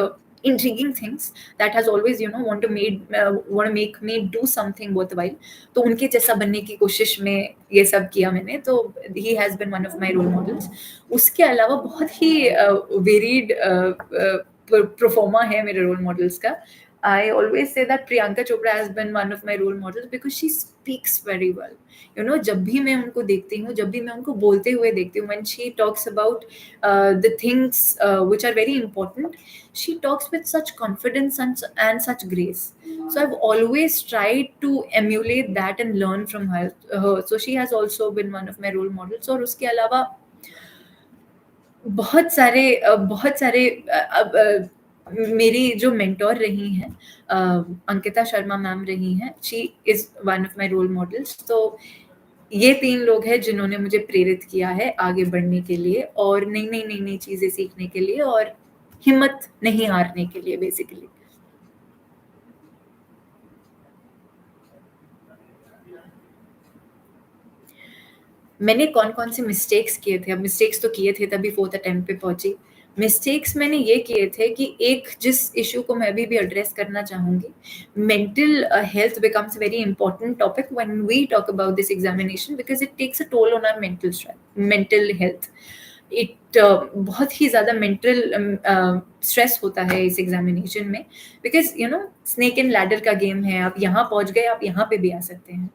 intriguing things that has always want to make me do something worthwhile. तो उनके जैसा बनने की कोशिश में ये सब किया मैंने, तो he has been one of my role models. उसके अलावा बहुत ही वेरिड प्रोफोमा है मेरे रोल मॉडल्स का। I always say that Priyanka Chopra has been one of my role models because she speaks very well. You know, जब भी मैं उनको देखती हूँ, जब भी मैं उनको बोलते हुए देखती हूँ, when she talks about the things which are very important, she talks with such confidence and such grace. So I've always tried to emulate that and learn from her. So she has also been one of my role models. और उसके अलावा बहुत सारे मेरी जो मेंटोर रही हैं, अंकिता शर्मा मैम रही हैं, she is one of my role models. तो ये 3 लोग हैं जिन्होंने मुझे प्रेरित किया है आगे बढ़ने के लिए और नई-नई चीज़ें सीखने के लिए और हिम्मत नहीं हारने के लिए बेसिकली। मैंने कौन-कौन से मिस्टेक्स किए थे, अब मिस्टेक्स तो किए थे तभी 4th अटेम्प्ट पे पहुँची। मिस्टेक्स मैंने ये किए थे कि एक जिस इश्यू को मैं अभी भी एड्रेस करना चाहूँगी, mental health becomes very important topic when we talk about this examination because it takes a toll on our mental health. बहुत ही ज़्यादा मेंटल स्ट्रेस होता है इस एग्जामिनेशन में because you no snake and ladder का गेम है, आप यहाँ पहुँच गए, आप यहाँ पे भी आ सकते हैं।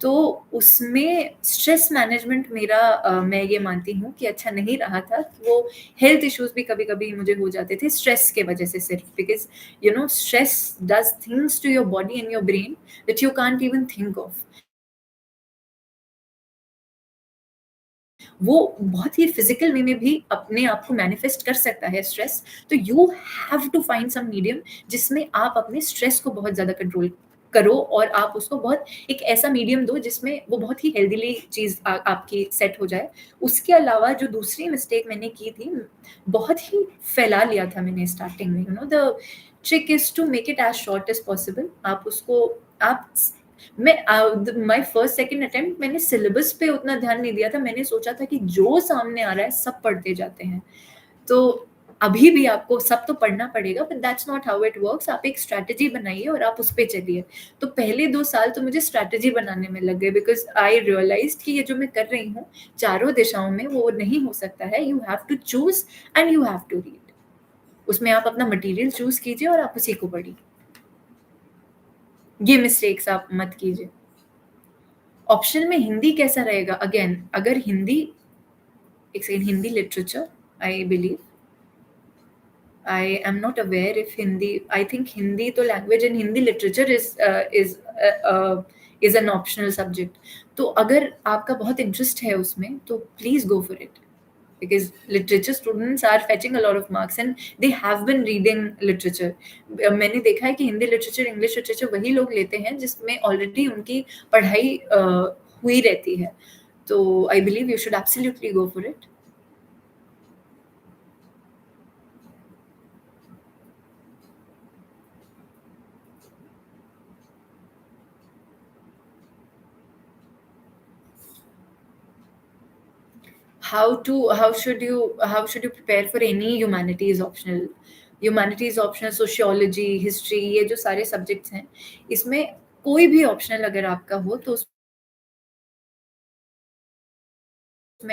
तो उसमें स्ट्रेस मैनेजमेंट मेरा मैं ये मानती हूँ कि अच्छा नहीं रहा था। वो हेल्थ इश्यूज़ भी कभी-कभी मुझे हो जाते थे स्ट्रेस के वजह से सिर्फ़ because you know stress does things to your body and your brain that you can't even think of. वो बहुत ही फिज़िकल वे में भी अपने आप को मैनिफेस्ट कर सकता है स्ट्रेस। तो you have to find some medium जिसमें आप अपने स्ट्रेस को बहुत ज़्यादा कंट्रोल करो और आप उसको बहुत एक ऐसा मीडियम दो जिसमें वो बहुत ही हेल्दीली चीज़ आपकी सेट हो जाए। उसके अलावा जो दूसरी मिस्टेक मैंने की थी, बहुत ही फैला लिया था मैंने स्टार्टिंग में, the trick is to make it as short as possible. आप उसको आप स मैं माय फर्स्ट सेकंड अटेम्प्ट मैंने सिलेबस पे उतना ध्यान नहीं दिया था। मैंने सोचा था कि जो सामने आ रहा है सब पढ़ते जाते हैं। तो अभी भी आपको सब तो पढ़ना पड़ेगा, but that's not how it works. आप एक स्ट्रैटेजी बनाइए और आप उस पे चलिए। तो पहले 2 साल तो मुझे स्ट्रैटेजी बनाने में लग गए, बिकॉज़ आई रियलाइज़्ड कि ये जो मैं कर रही हूँ, चारों दिशाओं में वो नहीं हो सकता है। You have to choose and you have to read. उसमें आप अपना मटेरियल चूज़ कीजिए और आप उसी को पढ़िए। ये मिस्टेक्स आप मत कीजिए। ऑप्शनल में हिंदी कैसा रहेगा? अगेन अगर हिंदी, एक second, Hindi literature I believe, I am not aware if Hindi. I think Hindi to language and Hindi literature is an optional subject. तो अगर आपका बहुत इंटरेस्ट है उसमें तो please go for it, because literature students are fetching a lot of marks and they have been reading literature. मैंने देखा है कि हिंदी लिटरेचर, इंग्लिश लिटरेचर वही लोग लेते हैं जिसमें ऑलरेडी उनकी पढ़ाई हुई रहती है। तो I believe you should absolutely go for it. How should you prepare for any humanities optional, sociology, history, ये जो सारे सब्जेक्ट्स हैं, इसमें कोई भी ऑप्शनल अगर आपका हो तो उसमें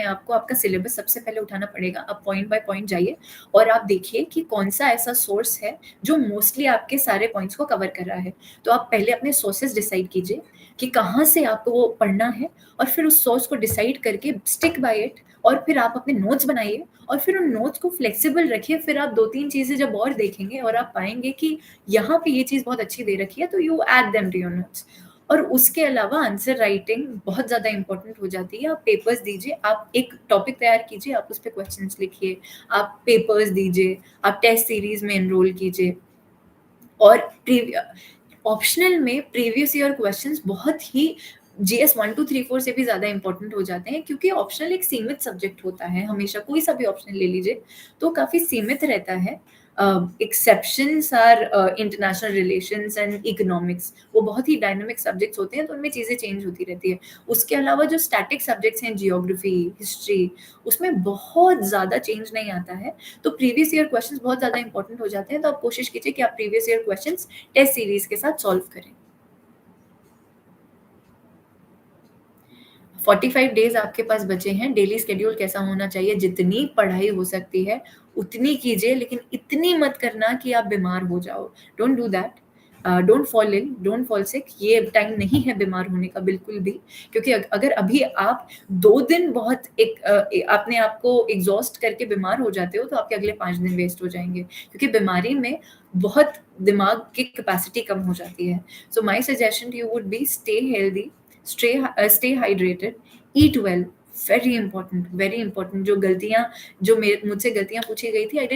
आपको आपका सिलेबस सबसे पहले उठाना पड़ेगा। आप पॉइंट बाय पॉइंट जाइए और आप देखिए कि कौन-सा ऐसा सोर्स है जो मोस्टली आपके सारे पॉइंट्स को कवर कर रहा है। तो आप पहले अपने सोर्सेज़ डिसाइड कीजिए कि कहाँ से आपको वो पढ़ना है, और फिर उस सोर्स को डिसाइड करके स्टिक बाय इट, और फिर आप अपने नोट्स बनाइए और फिर उन नोट्स को फ्लेक्सिबल रखिए। फिर आप 2-3 चीज़ें जब और देखेंगे और आप पाएँगे कि यहाँ पे ये चीज़ बहुत अच्छी दे रखी है, तो you add them to your notes. और उसके अलावा आंसर राइटिंग बहुत ज़्यादा इम्पोर्टेंट हो जाती है। आप पेपर्स दीजिए, आप एक टॉपिक तैयार कीजिए, आप उस पे क्वेश्चंस लिखिए, आप पेपर्स दीजिए, आप टेस्ट सीरीज़ में एनरोल कीजिए। और ऑप्शनल में प्रीवियस ईयर क्वेश्चंस बहुत ही जीएस 1, 2, 3, 4 से भी ज़्यादा इम्पोर्टेंट हो जाते हैं, क्योंकि ऑप्शनल एक सीमित सब्जेक्ट होता है। हमेशा कोई सा भी ऑप्शनल ले लीजिए तो काफ़ी सीमित रहता है। Exceptions are international relations and economics, वो बहुत ही डायनामिक सब्जेक्ट्स होते हैं, तो उनमें चीज़ें चेंज होती रहती है। उसके अलावा जो स्टैटिक सब्जेक्ट्स हैं, जियोग्राफी, हिस्ट्री, उसमें बहुत ज़्यादा चेंज नहीं आता है। तो प्रीवियस ईयर क्वेश्चंस बहुत ज़्यादा इंपॉर्टेंट हो जाते हैं। तो आप कोशिश कीजिए कि आप previous year questions test series के साथ सॉल्व करें। 45 डेज आपके पास बचे हैं। डेली शेड्यूल कैसा होना चाहिए? जितनी पढ़ाई हो सकती है उतनी कीजिए, लेकिन इतनी मत करना कि आप बीमार हो जाओ। Don't do that. Don't fall in, don't fall sick. ये टाइम नहीं है बीमार होने का बिल्कुल भी, क्योंकि अगर अभी आप 2 दिन बहुत अपने आप को एग्ज़ॉस्ट करके बीमार हो जाते हो, तो आपके अगले 5 दिन वेस्ट हो जाएँगे, क्योंकि बीमारी में बहुत दिमाग की कैपेसिटी कम हो जाती है। So my suggestion to you would be stay healthy, stay hydrated, eat well, very important। जो गलतियाँ, जो मुझसे गलतियाँ पूछी गई थी, I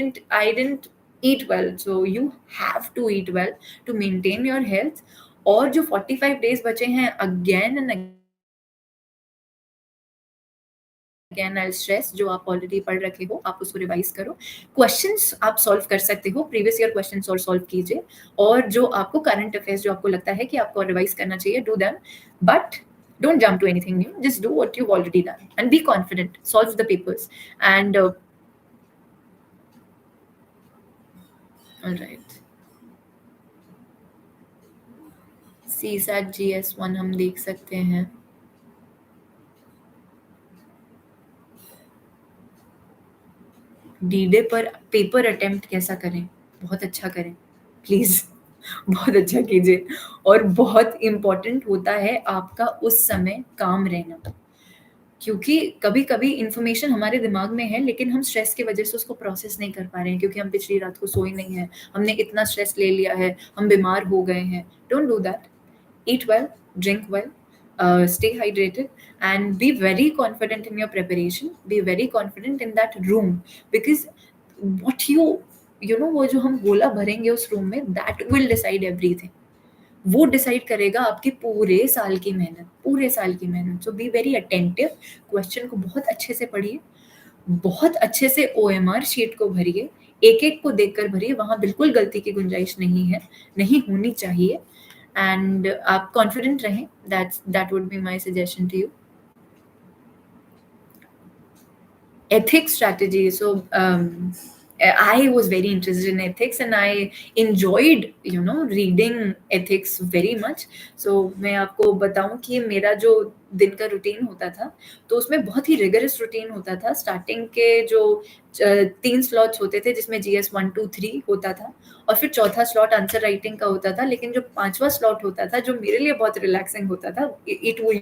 didn't eat well, so you have to eat well to maintain your health। और जो 45 डेज बचे हैं, again and again I stress, जो आप ऑलरेडी पढ़ रखे हो आप उसको रिवाइज करो। क्वेश्चंस आप सॉल्व कर सकते हो, प्रीवियस ईयर क्वेश्चंस और सॉल्व कीजिए, और जो आपको करंट अफेयर्स जो आपको लगता है कि आपको रिवाइज करना चाहिए, do them, but don't jump to anything new, just do what you've already done and be confident, solve the papers and all right। CSAT GS1 हम देख सकते हैं। डी-डे पर पेपर अटेम्प्ट कैसा करें? बहुत अच्छा करें, प्लीज़। बहुत अच्छा कीजिए। और बहुत इम्पोर्टेंट होता है आपका उस समय काम रहना, क्योंकि कभी-कभी इन्फॉर्मेशन हमारे दिमाग में है, लेकिन हम स्ट्रेस की वजह से उसको प्रोसेस नहीं कर पा रहे हैं, क्योंकि हम पिछली रात को सोए नहीं हैं, हमने इतना स्ट्रेस ले लिया है, हम बीमार हो गए हैं। Don't do that. Eat well, drink well, stay hydrated, and be very confident in your preparation. Be very confident in that room, because what you know, वो जो हम गोला भरेंगे उस रूम में, that will decide everything। वो डिसाइड करेगा आपकी पूरे साल की मेहनत। सो बी वेरी अटेंटिव, क्वेश्चन को बहुत अच्छे से पढ़िए, बहुत अच्छे से ओएमआर शीट को भरिए, एक-एक को देखकर भरिए, वहाँ बिल्कुल गलती की गुंजाइश नहीं है, नहीं होनी चाहिए एंड आप कॉन्फिडेंट रहें, that would be my suggestion to you. Ethics strategy. So I was very interested in ethics and I enjoyed, reading ethics very much. So मैं आपको बताऊं कि मेरा जो दिन का रूटीन होता था, तो उसमें बहुत ही रिगरस रूटीन होता था। स्टार्टिंग के जो 3 स्लॉट्स होते थे जिसमें जीएस 1, 2, 3 होता था और फिर चौथा स्लॉट आंसर राइटिंग का होता था। लेकिन जो 5वां स्लॉट होता था, जो मेरे लिए बहुत रिलैक्सिंग होता था, it would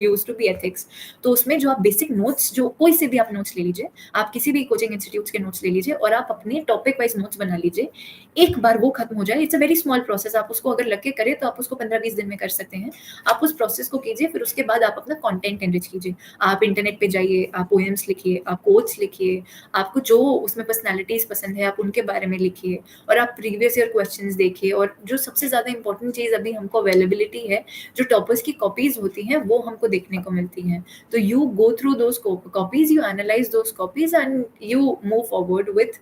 used to be ethics. तो उसमें जो आप बेसिक नोट्स, जो कोई से भी आप नोट्स ले लीजिए, आप किसी भी कोचिंग इंस्टीट्यूट्स के नोट्स ले लीजिए और आप अपने टॉपिक वाइज नोट्स बना लीजिए। एक बार वो खत्म हो जाए, it's a very small process, आप उसको अगर लग के करें तो आप उसको 15-20 दिन में कर सकते हैं। आप उस प्रोसेस को कीजिए, फिर उसके बाद आप अपना कंटेंट एनरिच कीजिए। आप इंटरनेट पे जाइए, आप पोएम्स लिखिए, आप कोट्स लिखिए, आपको जो उसमें पर्सनैलिटीज़ पसंद है, आप उनके बारे में लिखिए और आप प्रीवियस ईयर क्वेश्चंस देखिए। और जो सबसे ज़्यादा इंपॉर्टेंट चीज़ अभी हमको अवेलेबिलिटी है, जो टॉपर्स की कॉपीज़ होती हैं, वो हमको देखने को मिलती हैं। तो you go through those copies, you analyse those copies and you move forward with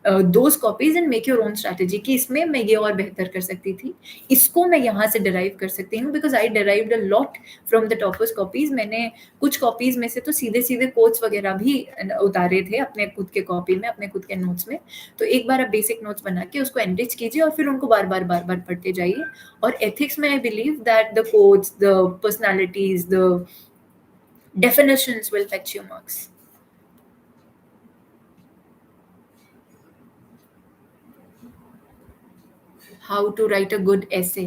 those copies and make your own strategy कि इसमें मैं ये और बेहतर कर सकती थी। इसको मैं यहाँ से डिराइव कर सकती हूँ because I derived a lot from the toppers copies. मैंने कुछ कॉपीज़ में से तो सीधे-सीधे कोट्स वगैरह भी उतारे थे अपने खुद के कॉपी में, अपने खुद के नोट्स में। तो एक बार आप बेसिक नोट्स बना के उसको एनरिच कीजिए और फिर उनको बार-बार पढ़ते जाइए। और एथिक्स में आई believe that the quotes, the personalities, the definitions will fetch you marks. How to write a good essay.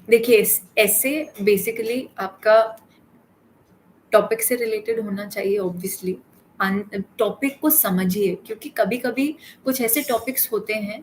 देखिए, ऐसे बेसिकली आपका टॉपिक से रिलेटेड होना चाहिए ऑब्वियसली। टॉपिक को समझिए क्योंकि कभी-कभी कुछ ऐसे टॉपिक्स होते हैं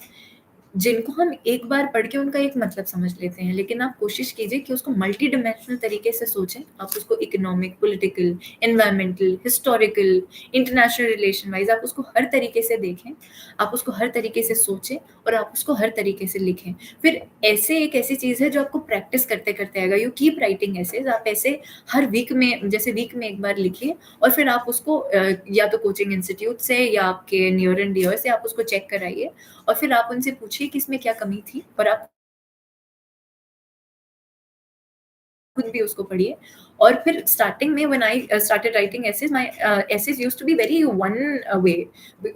जिनको हम एक बार पढ़ के उनका एक मतलब समझ लेते हैं, लेकिन आप कोशिश कीजिए कि उसको मल्टी डायमेंशनल तरीके से सोचें। आप उसको economic, political, environmental, historical, international relation wise आप उसको हर तरीके से देखें, आप उसको हर तरीके से सोचें और आप उसको हर तरीके से लिखें। फिर ऐसे एक ऐसी चीज़ है जो आपको प्रैक्टिस करते-करते आएगा। यू कीप राइटिंग एसेज़, आप ऐसे हर वीक में, जैसे वीक में एक बार लिखिए और फिर आप उसको या तो कोचिंग इंस्टीट्यूट से या आपके नियर एंड डियर से आप उसको चेक कराइए और फिर आप उनसे पूछिए कि इसमें क्या कमी थी और आप खुद भी उसको पढ़िए। और फिर स्टार्टिंग में when I started writing essays, my essays used to be very one way.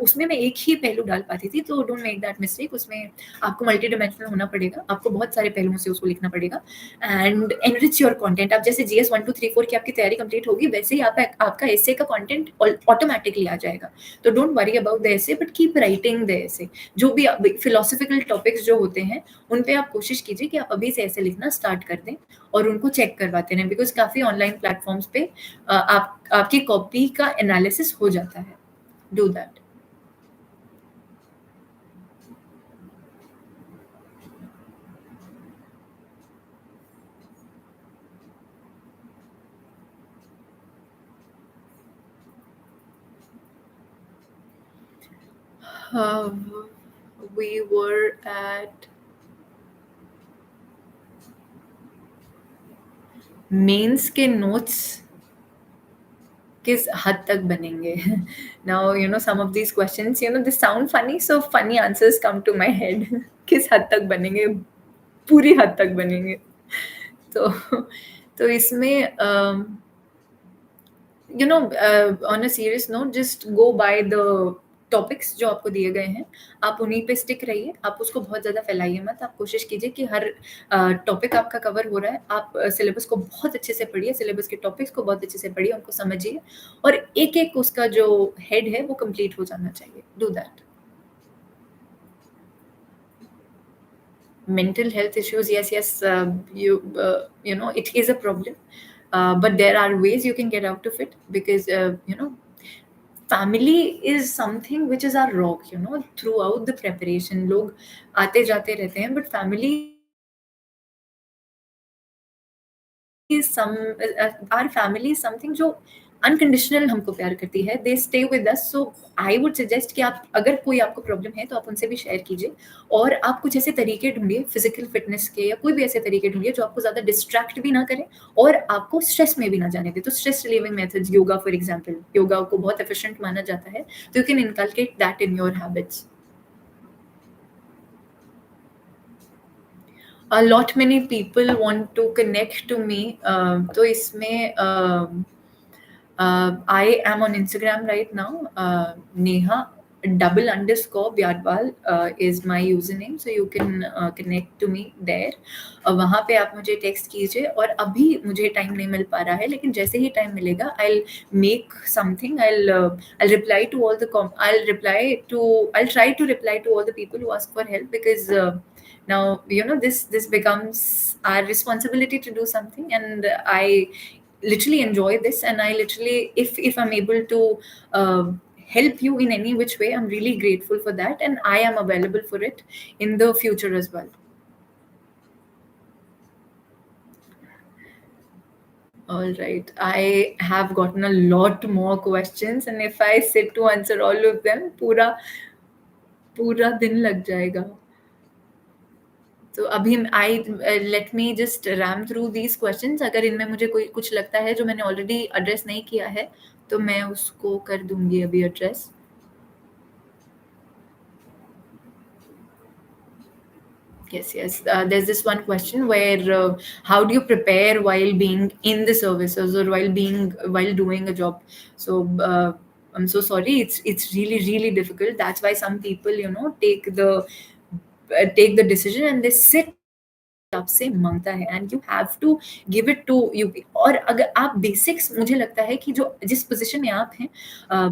उसमें मैं एक ही पहलू डाल पाती थी, तो डोंट मेक दैट मिस्टेक। उसमें आपको मल्टी डायमेंशनल होना पड़ेगा, आपको बहुत सारे पहलुओं से उसको लिखना पड़ेगा एंड एनरिच योर कंटेंट। आप जैसे जीएस 1 2 3 4 की आपकी तैयारी कंप्लीट होगी, वैसे ही आपका एसे का कंटेंट ऑटोमेटिकली आ जाएगा। तो don't worry about the essay but keep writing the essay. जो भी फिलोसॉफिकल टॉपिक्स जो होते हैं, उन पे आप कोशिश कीजिए कि आप अभी से ऐसे लिखना स्टार्ट कर दें और उनको चेक करवाते रहें बिकॉज़ काफ़ी ऑनलाइन प्लेटफ़ॉर्म्स पे आपकी कॉपी का एनालिसिस हो जाता है। Do that. We were at mains के नोट्स किस हद तक बनेंगे? Now some of these questions they sound funny, so funny answers come to my head. किस हद तक बनेंगे? पूरी हद तक बनेंगे। तो इसमें on a serious note, just go by the topics जो आपको दिए गए हैं, आप उन्हीं पे स्टिक रहिए, आप उसको बहुत ज़्यादा फैलाइए मत। आप कोशिश कीजिए कि हर टॉपिक आपका कवर हो रहा है, आप सिलेबस को बहुत अच्छे से पढ़िए, सिलेबस के टॉपिक्स को बहुत अच्छे से पढ़िए, उनको समझिए और एक-एक उसका जो हेड है वो कंप्लीट हो जाना चाहिए। Do that. Mental health issues, yes, it is a problem, but there are ways you can get out of it because family is something which is our rock, throughout the preparation. लोग आते जाते रहते हैं, but family is our family is something जो अनकंडीशनल हमको प्यार करती है, they stay with us. So I would suggest कि आप, अगर कोई आपको प्रॉब्लम है तो आप उनसे भी शेयर कीजिए, और आप कुछ ऐसे तरीके ढूंढिए फिजिकल फिटनेस के, या कोई भी ऐसे तरीके ढूंढिए जो आपको ज़्यादा डिस्ट्रैक्ट भी ना करें और आपको स्ट्रेस में भी ना जाने दे। तो stress relieving methods, yoga for example, yoga को बहुत एफिशिएंट माना जाता है, तो you can inculcate that in your habits. A lot many people want to connect to me, तो इसमें I am on Instagram right now. Neha _Vyadwal is my username, so you can connect to me there. वहाँ पे आप मुझे टेक्स्ट कीजिए, और अभी मुझे टाइम नहीं मिल पा रहा है, लेकिन जैसे ही टाइम मिलेगा I'll make something. I'll reply to all the I'll try to reply to all the people who ask for help, because now this becomes our responsibility to do something, and I literally enjoy this, and I literally, if I'm able to help you in any which way, I'm really grateful for that, and I am available for it in the future as well. All right, I have gotten a lot more questions, and if I sit to answer all of them, पूरा पूरा दिन लग जाएगा। तो अभी I let me just RAM through these questions. अगर इनमें मुझे कोई कुछ लगता है जो मैंने ऑलरेडी एड्रेस नहीं किया है, तो मैं उसको कर दूंगी अभी address. Yes. There's this one question where how do you prepare while being in the services, or while doing a job? So I'm so sorry. It's really difficult. That's why some people take the decision and they sit आपसे मांगता है, and you have to give it to you. और अगर आप बेसिक्स, मुझे लगता है कि जो जिस पोजीशन में आप हैं,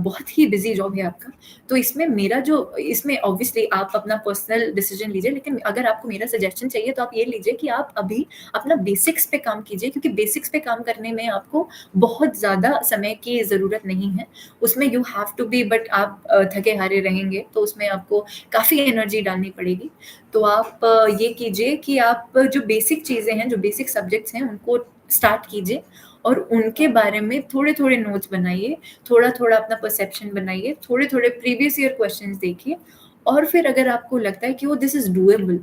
बहुत ही बिजी जॉब है आपका, तो इसमें ऑब्वियसली आप अपना पर्सनल डिसीजन लीजिए, लेकिन अगर आपको मेरा सजेशन चाहिए तो आप ये लीजिए कि आप अभी अपना बेसिक्स पे काम कीजिए, क्योंकि बेसिक्स पे काम करने में आपको बहुत ज़्यादा समय की ज़रूरत नहीं है। उसमें you have to be, but आप थके हारे रहेंगे, तो उसमें आपको काफ़ी एनर्जी डालनी पड़ेगी। तो आप ये कीजिए कि आप जो बेसिक चीज़ें हैं, जो बेसिक सब्जेक्ट्स हैं, उनको स्टार्ट कीजिए, और उनके बारे में थोड़े-थोड़े नोट्स बनाइए, थोड़ा-थोड़ा अपना परसेप्शन बनाइए, थोड़े-थोड़े प्रीवियस ईयर क्वेश्चंस देखिए, और फिर अगर आपको लगता है कि वो this is doable,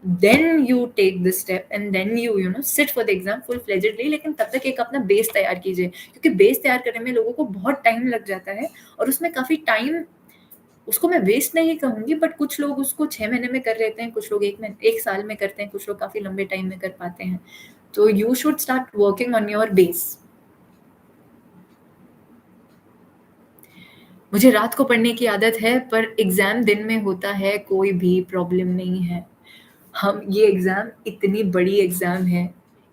then you take this step, and then you sit for the exam full fledgedly. लेकिन तब तक एक अपना बेस तैयार कीजिए, क्योंकि बेस तैयार करने में लोगों को बहुत टाइम लग जाता है, और उसमें काफ़ी टाइम, उसको मैं वेस्ट नहीं कहूँगी, बट कुछ लोग उसको 6 महीने में कर लेते हैं, कुछ लोग 1 साल में करते हैं, कुछ लोग काफ़ी लंबे टाइम में कर पाते हैं। तो you should start working on your base. मुझे रात को पढ़ने की आदत है, पर एग्ज़ाम दिन में होता है, कोई भी प्रॉब्लम नहीं है। हम ये एग्ज़ाम इतनी बड़ी एग्ज़ाम है,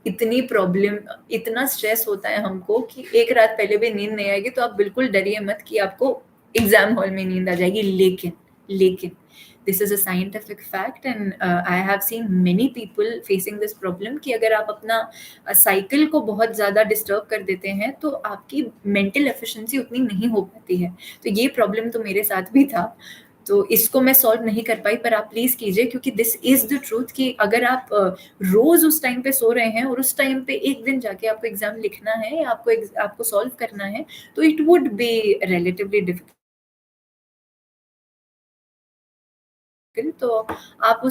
इतनी प्रॉब्लम, इतना स्ट्रेस होता है हमको कि एक रात पहले भी नींद नहीं आएगी, तो आप बिल्कुल डरिए मत कि आपको एग्ज़ाम हॉल में नींद आ जाएगी। लेकिन this is a scientific fact, and I have seen many people facing this problem, कि अगर आप अपना साइकिल को बहुत ज़्यादा डिस्टर्ब कर देते हैं, तो आपकी मेंटल एफिशिएंसी उतनी नहीं हो पाती है। तो ये प्रॉब्लम तो मेरे साथ भी था, तो इसको मैं सॉल्व नहीं कर पाई, पर आप प्लीज़ कीजिए, क्योंकि दिस इज़ द ट्रुथ, कि अगर आप रोज़ उस टाइम पे सो रहे हैं, और उस टाइम पे एक दिन जाके आपको एग्ज़ाम लिखना है, या आपको सॉल्व करना है, तो it would be relatively difficult. तो आप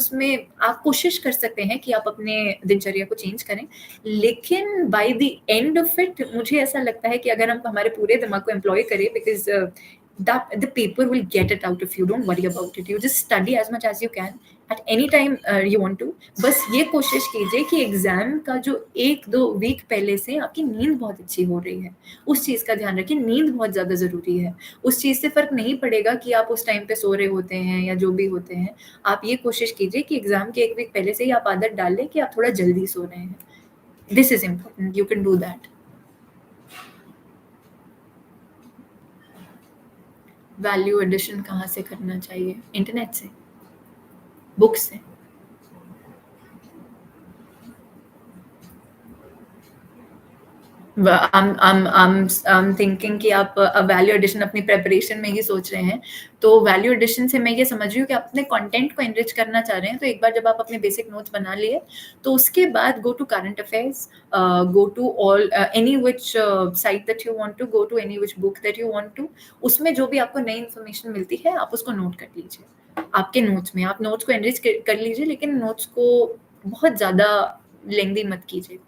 कोशिश कर सकते हैं कि आप अपने दिनचर्या को चेंज करें, लेकिन by the end of it मुझे ऐसा लगता है कि अगर हम हमारे पूरे दिमाग को एम्प्लॉय करें, because that the paper will get it out of you, don't worry about it, you just study as much as you can at any time you want to। बस ये कोशिश कीजिए कि एग्जाम का जो 1-2 वीक पहले से आपकी नींद बहुत अच्छी हो रही है, उस चीज़ का ध्यान रखिए। नींद बहुत ज़्यादा ज़रूरी है, उस चीज़ से फ़र्क नहीं पड़ेगा कि आप उस टाइम पे सो रहे होते हैं या जो भी होते हैं। आप ये कोशिश कीजिए कि एग्जाम के 1 वीक पहले से ही आप आदत डाल लें कि आप थोड़ा जल्दी सो रहे हैं। This is important, you can do that. Value addition कहाँ से करना चाहिए? इंटरनेट से, बुक से। I'm थिंकिंग कि आप वैल्यू एडिशन अपनी प्रिपरेशन में ही सोच रहे हैं। तो वैल्यू एडिशन से मैं ये समझ रही हूँ कि आप अपने कंटेंट को एनरिच करना चाह रहे हैं। तो एक बार जब आप अपने बेसिक नोट्स बना लिए, तो उसके बाद go to current affairs, go to all any which site that you want to go to, any which book that you want to. उसमें जो भी आपको नई इन्फॉर्मेशन मिलती है, आप उसको नोट कर लीजिए। आपके नोट्स में आप नोट्स को एनरिच कर लीजिए, लेकिन नोट्स को बहुत ज़्यादा लेंदी मत कीजिए।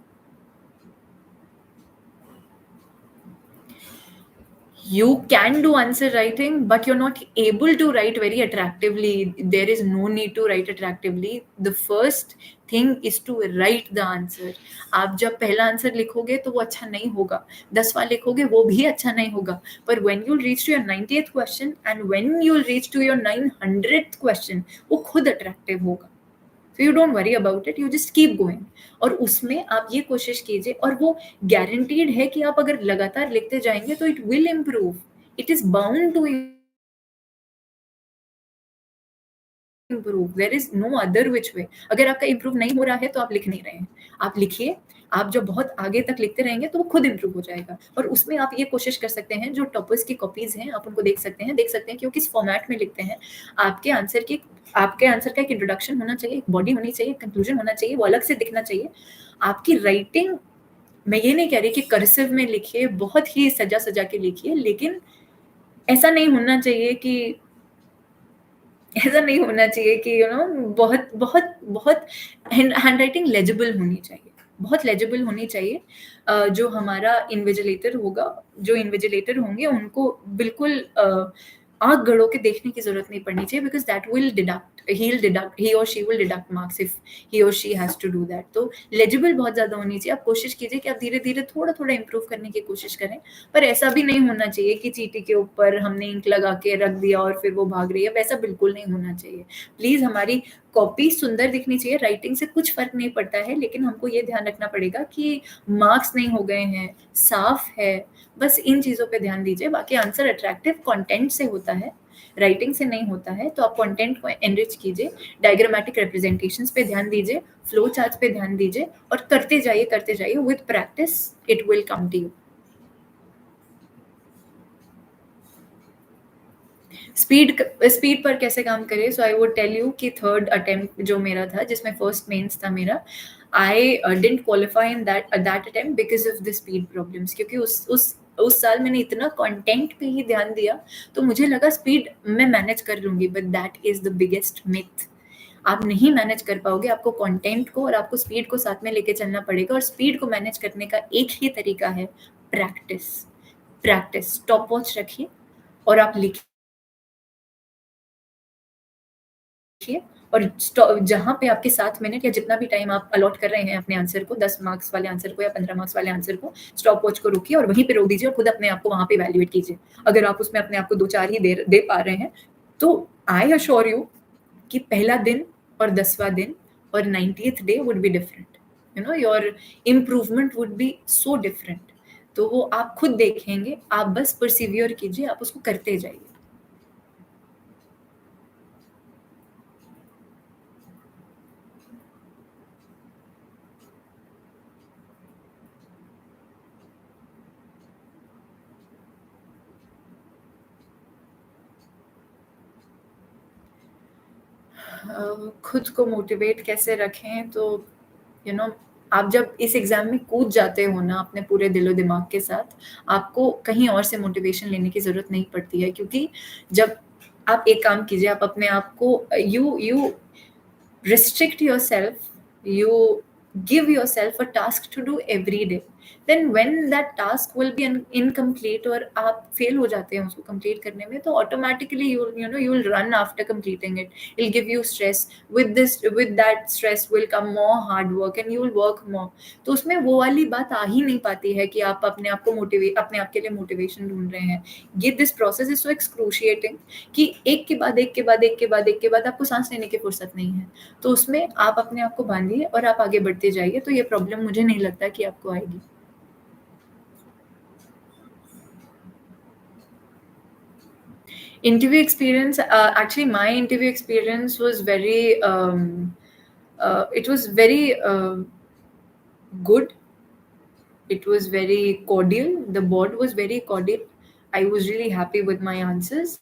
You can do answer writing, but you're not able to write very attractively. There is no need to write attractively. The first thing is to write the answer. आप जब पहला आंसर लिखोगे तो वो अच्छा नहीं होगा, 10वां लिखोगे वो भी अच्छा नहीं होगा, पर when you'll reach to your 90th question and when you'll reach to your 900th question, वो खुद attractive होगा। So you don't worry about it, you just keep going। और उसमें आप ये कोशिश कीजिए, और वो गारंटीड है कि आप अगर लगातार लिखते जाएंगे तो it will improve, it is bound to improve, there is no other which way. अगर आपका इम्प्रूव नहीं हो रहा है तो आप लिख नहीं रहे हैं, आप लिखिए। आप जब बहुत आगे तक लिखते रहेंगे तो वो खुद इम्प्रूव हो जाएगा। और उसमें आप ये कोशिश कर सकते हैं, जो टॉपर्स की कॉपीज हैं आप उनको देख सकते हैं कि वो किस फॉर्मेट में लिखते हैं। आपके आंसर की आपके आंसर का एक इंट्रोडक्शन होना चाहिए, एक बॉडी होनी चाहिए, कंक्लूजन होना चाहिए, वो अलग से दिखना चाहिए। आपकी राइटिंग, मैं ये नहीं कह रही कि कर्सिव में लिखिए, बहुत ही सजा सजा के लिखिए, लेकिन ऐसा नहीं होना चाहिए कि ऐसा नहीं होना चाहिए कि बहुत बहुत बहुत हैंडराइटिंग लेजिबल होनी चाहिए, बहुत लेजिबल होनी चाहिए। जो हमारा इन्विजिलेटर होगा, जो इन्विजिलेटर होंगे उनको बिल्कुल आँख गड़ो के देखने की ज़रूरत नहीं पड़नी चाहिए, because that will deduct he or she will deduct marks if he or she has to do that. तो लेजिबल बहुत ज़्यादा होनी चाहिए। आप कोशिश कीजिए कि आप धीरे-धीरे थोड़ा-थोड़ा इम्प्रूव करने की कोशिश करें, पर ऐसा भी नहीं होना चाहिए कि चींटी के ऊपर हमने इंक लगा के रख दिया और फिर वो भाग रही है, वैसा बिल्कुल नहीं होना चाहिए। प्लीज़ हमारी कॉपी सुंदर दिखनी चाहिए, राइटिंग से कुछ फ़र्क नहीं पड़ता है, लेकिन हमको ये ध्यान रखना पड़ेगा कि मार्क्स नहीं हो गए हैं, साफ है, बस इन चीज़ों पे ध्यान दीजिए। बाकी आंसर अट्रैक्टिव कंटेंट से होता है, राइटिंग से नहीं होता है। तो आप कंटेंट को एनरिच कीजिए, डायग्रामेटिक रिप्रेजेंटेशंस पे ध्यान दीजिए, फ्लो चार्ट्स पे ध्यान दीजिए, और करते जाइए with practice it will come to you. Speed पर कैसे काम करें? So I would tell you कि थर्ड अटेम्प्ट जो मेरा था, जिसमें फर्स्ट मेंस था मेरा, I didn't qualify in that attempt because of the speed problems. क्योंकि उस साल मैंने इतना कंटेंट पे ही ध्यान दिया, तो मुझे लगा स्पीड मैं मैनेज कर लूंगी, but that is the biggest myth. आप नहीं मैनेज कर पाओगे, आपको कंटेंट को और आपको स्पीड को साथ में लेके चलना पड़ेगा। और स्पीड को मैनेज करने का एक ही तरीका है, प्रैक्टिस। प्रैक्टिस, स्टॉप वॉच रखिए और आप लिखिए, और जहाँ पे आपके 7 मिनट या जितना भी टाइम आप अलॉट कर रहे हैं अपने आंसर को, 10 मार्क्स वाले आंसर को या 15 मार्क्स वाले आंसर को, स्टॉप वॉच को रोकिए और वहीं पे रोक दीजिए और खुद अपने आप को वहाँ पे इवैल्यूएट कीजिए। अगर आप उसमें अपने आप को 2-4 ही दे पा रहे हैं, तो आई अश्योर यू कि पहला दिन और 10वां दिन और 90th day would be different. Your improvement would be so different. तो वो आप खुद देखेंगे, आप बस परसिवियर कीजिए, आप उसको करते जाइए। खुद को मोटिवेट कैसे रखें? तो यू you नो आप जब इस एग्ज़ाम में कूद जाते हो ना अपने पूरे दिलो-दिमाग के साथ, आपको कहीं और से मोटिवेशन लेने की ज़रूरत नहीं पड़ती है। क्योंकि जब आप एक काम कीजिए, आप अपने आप को you restrict yourself, you give yourself a task to do every day, then when that task will be incomplete और आप फेल हो जाते हैं उसको कंप्लीट करने में, तो automatically you will run after completing it, it'll give you stress, with that stress will come more hard work and you will work more। तो उसमें वो वाली बात आ ही नहीं पाती है कि आप अपने आप को अपने आप के लिए मोटिवेशन ढूंढ रहे हैं। ये this process is so excruciating कि एक के बाद एक के बाद एक के बाद एक के बाद आपको सांस लेने की फुर्सत नहीं है। तो उसमें आप अपने आप को बांधिए और आप आगे बढ़ते जाइए, तो ये प्रॉब्लम मुझे नहीं लगता कि आपको आएगी। Interview experience, actually my interview experience was it was very good, It was very cordial. The board was very cordial. I was really happy with my answers.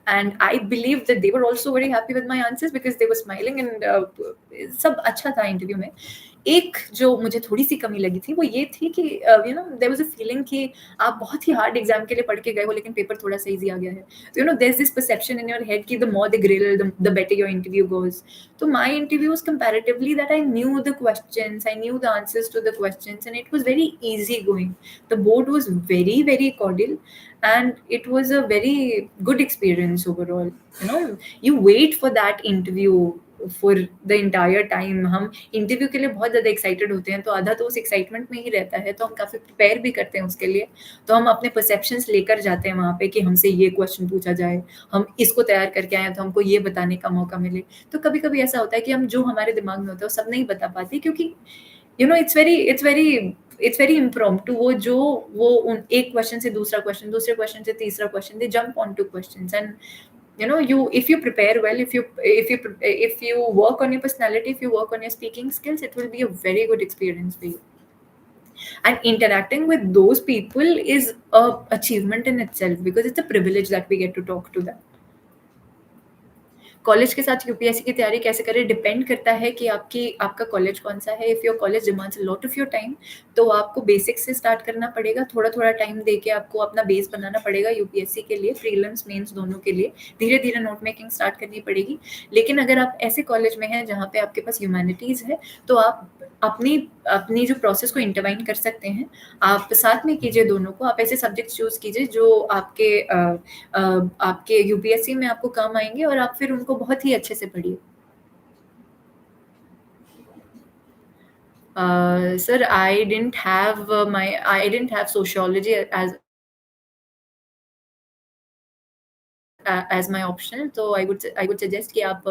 And I believe that they were also very happy with my answers because they were smiling and सब अच्छा था इंटरव्यू में. एक जो मुझे थोड़ी-सी कमी लगी थी वो ये थी कि देयर वाज़ अ फीलिंग कि आप बहुत ही हार्ड एग्ज़ाम के लिए पढ़ के गए हो लेकिन पेपर थोड़ा-सा ईज़ी आ गया है. तो there is this perception in your head कि the more the grill the better your interview goes. So my interview was comparatively that I knew the questions, I knew the answers to the questions, and it was very easy going. The board was very, very cordial, and it was a very good experience overall. You wait for that interview for the entire time. हम इंटरव्यू के लिए बहुत ज़्यादा एक्साइटेड होते हैं, तो आधा तो उस एक्साइटमेंट में ही रहता है, तो हम काफ़ी प्रिपेयर भी करते हैं उसके लिए. तो हम अपने परसेप्शंस लेकर जाते हैं वहाँ पे कि हमसे ये क्वेश्चन पूछा जाए, हम इसको तैयार करके आए हैं तो हमको ये बताने का मौका मिले. तो कभी-कभी ऐसा होता है कि हम जो हमारे दिमाग में होता है वो सब नहीं बता पाते, क्योंकि इट्स वेरी इम्प्रॉम्प्टू. वो उन एक क्वेश्चन से दूसरा क्वेश्चन, दूसरे क्वेश्चन से तीसरा question, they jump on two questions. And you if you prepare well, if you work on your personality, if you work on your speaking skills, it will be a very good experience for you. And interacting with those people is a achievement in itself, because it's a privilege that we get to talk to them. College के साथ यूपीएससी की तैयारी कैसे करें, डिपेंड करता है कि आपका कॉलेज कौन-सा है. If your college demands a lot of your time, तो आपको बेसिक्स से स्टार्ट करना पड़ेगा. थोड़ा-थोड़ा टाइम देके आपको अपना बेस बनाना पड़ेगा यूपीएससी के लिए, प्रीलिम्स, मेंस दोनों के लिए. धीरे-धीरे नोट मेकिंग स्टार्ट करनी पड़ेगी. लेकिन अगर आप ऐसे कॉलेज में हैं जहाँ पे आपके पास ह्यूमैनिटीज़ है, तो आप अपनी अपनी जो प्रोसेस को इंटरवाइन कर सकते हैं. आप साथ में कीजिए दोनों को. आप ऐसे सब्जेक्ट्स चूज़ कीजिए जो आपके यूपीएससी में आपको काम आएँगे, और आप फिर उनको बहुत ही अच्छे से पढ़िए. Sir, I didn't have sociology as my optional, so I would suggest कि आप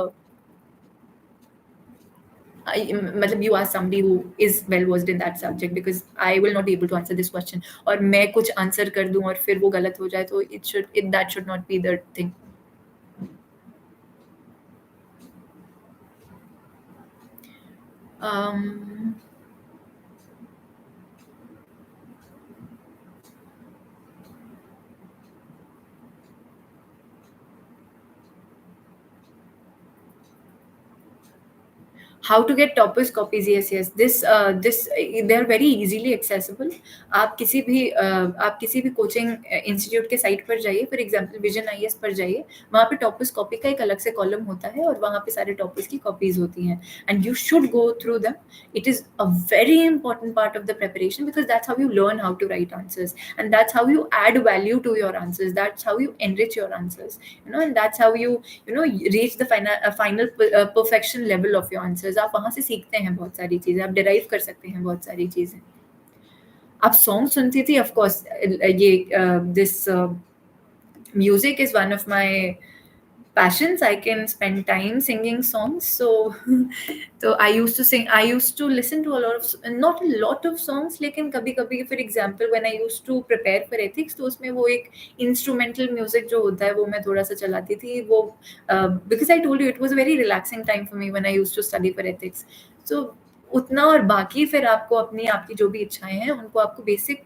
मतलब you ask somebody who is well versed in that subject, because I will not be able to answer this question. और मैं कुछ आंसर कर दूँ और फिर वो गलत हो जाए, तो that should not be the thing. Um, How to get toppers copies? Yes. This they are very easily accessible. आप किसी भी कोचिंग इंस्टीट्यूट के साइट पर जाइए, फॉर एग्जांपल विजन आईएएस पर जाइए. वहाँ पे टॉपर्स कॉपी का एक अलग से कॉलम होता है, और वहाँ पे सारे टॉपर्स की कॉपीज होती हैं, and you should go through them. It is a very important part of the preparation, because that's how you learn how to write answers, and that's how you add value to your answers, that's how you enrich your answers, and that's how you reach the final perfection level of your answers. आप वहाँ से सीखते हैं बहुत सारी चीज़ें, आप derive कर सकते हैं बहुत सारी चीज़ें. आप सॉन्ग सुनती थी? Of course. ये this music is one of my passions. I can spend time singing songs. So I used to sing. I used to listen to not a lot of songs, लेकिन कभी-कभी, for example, when I used to prepare for ethics, तो उसमें वो एक instrumental music जो होता है वो मैं थोड़ा सा चलाती थी. वो because I told you it was a very relaxing time for me when I used to study for ethics. So उतना. और बाकी फिर आपकी जो भी इच्छाएं हैं उनको आपको बेसिक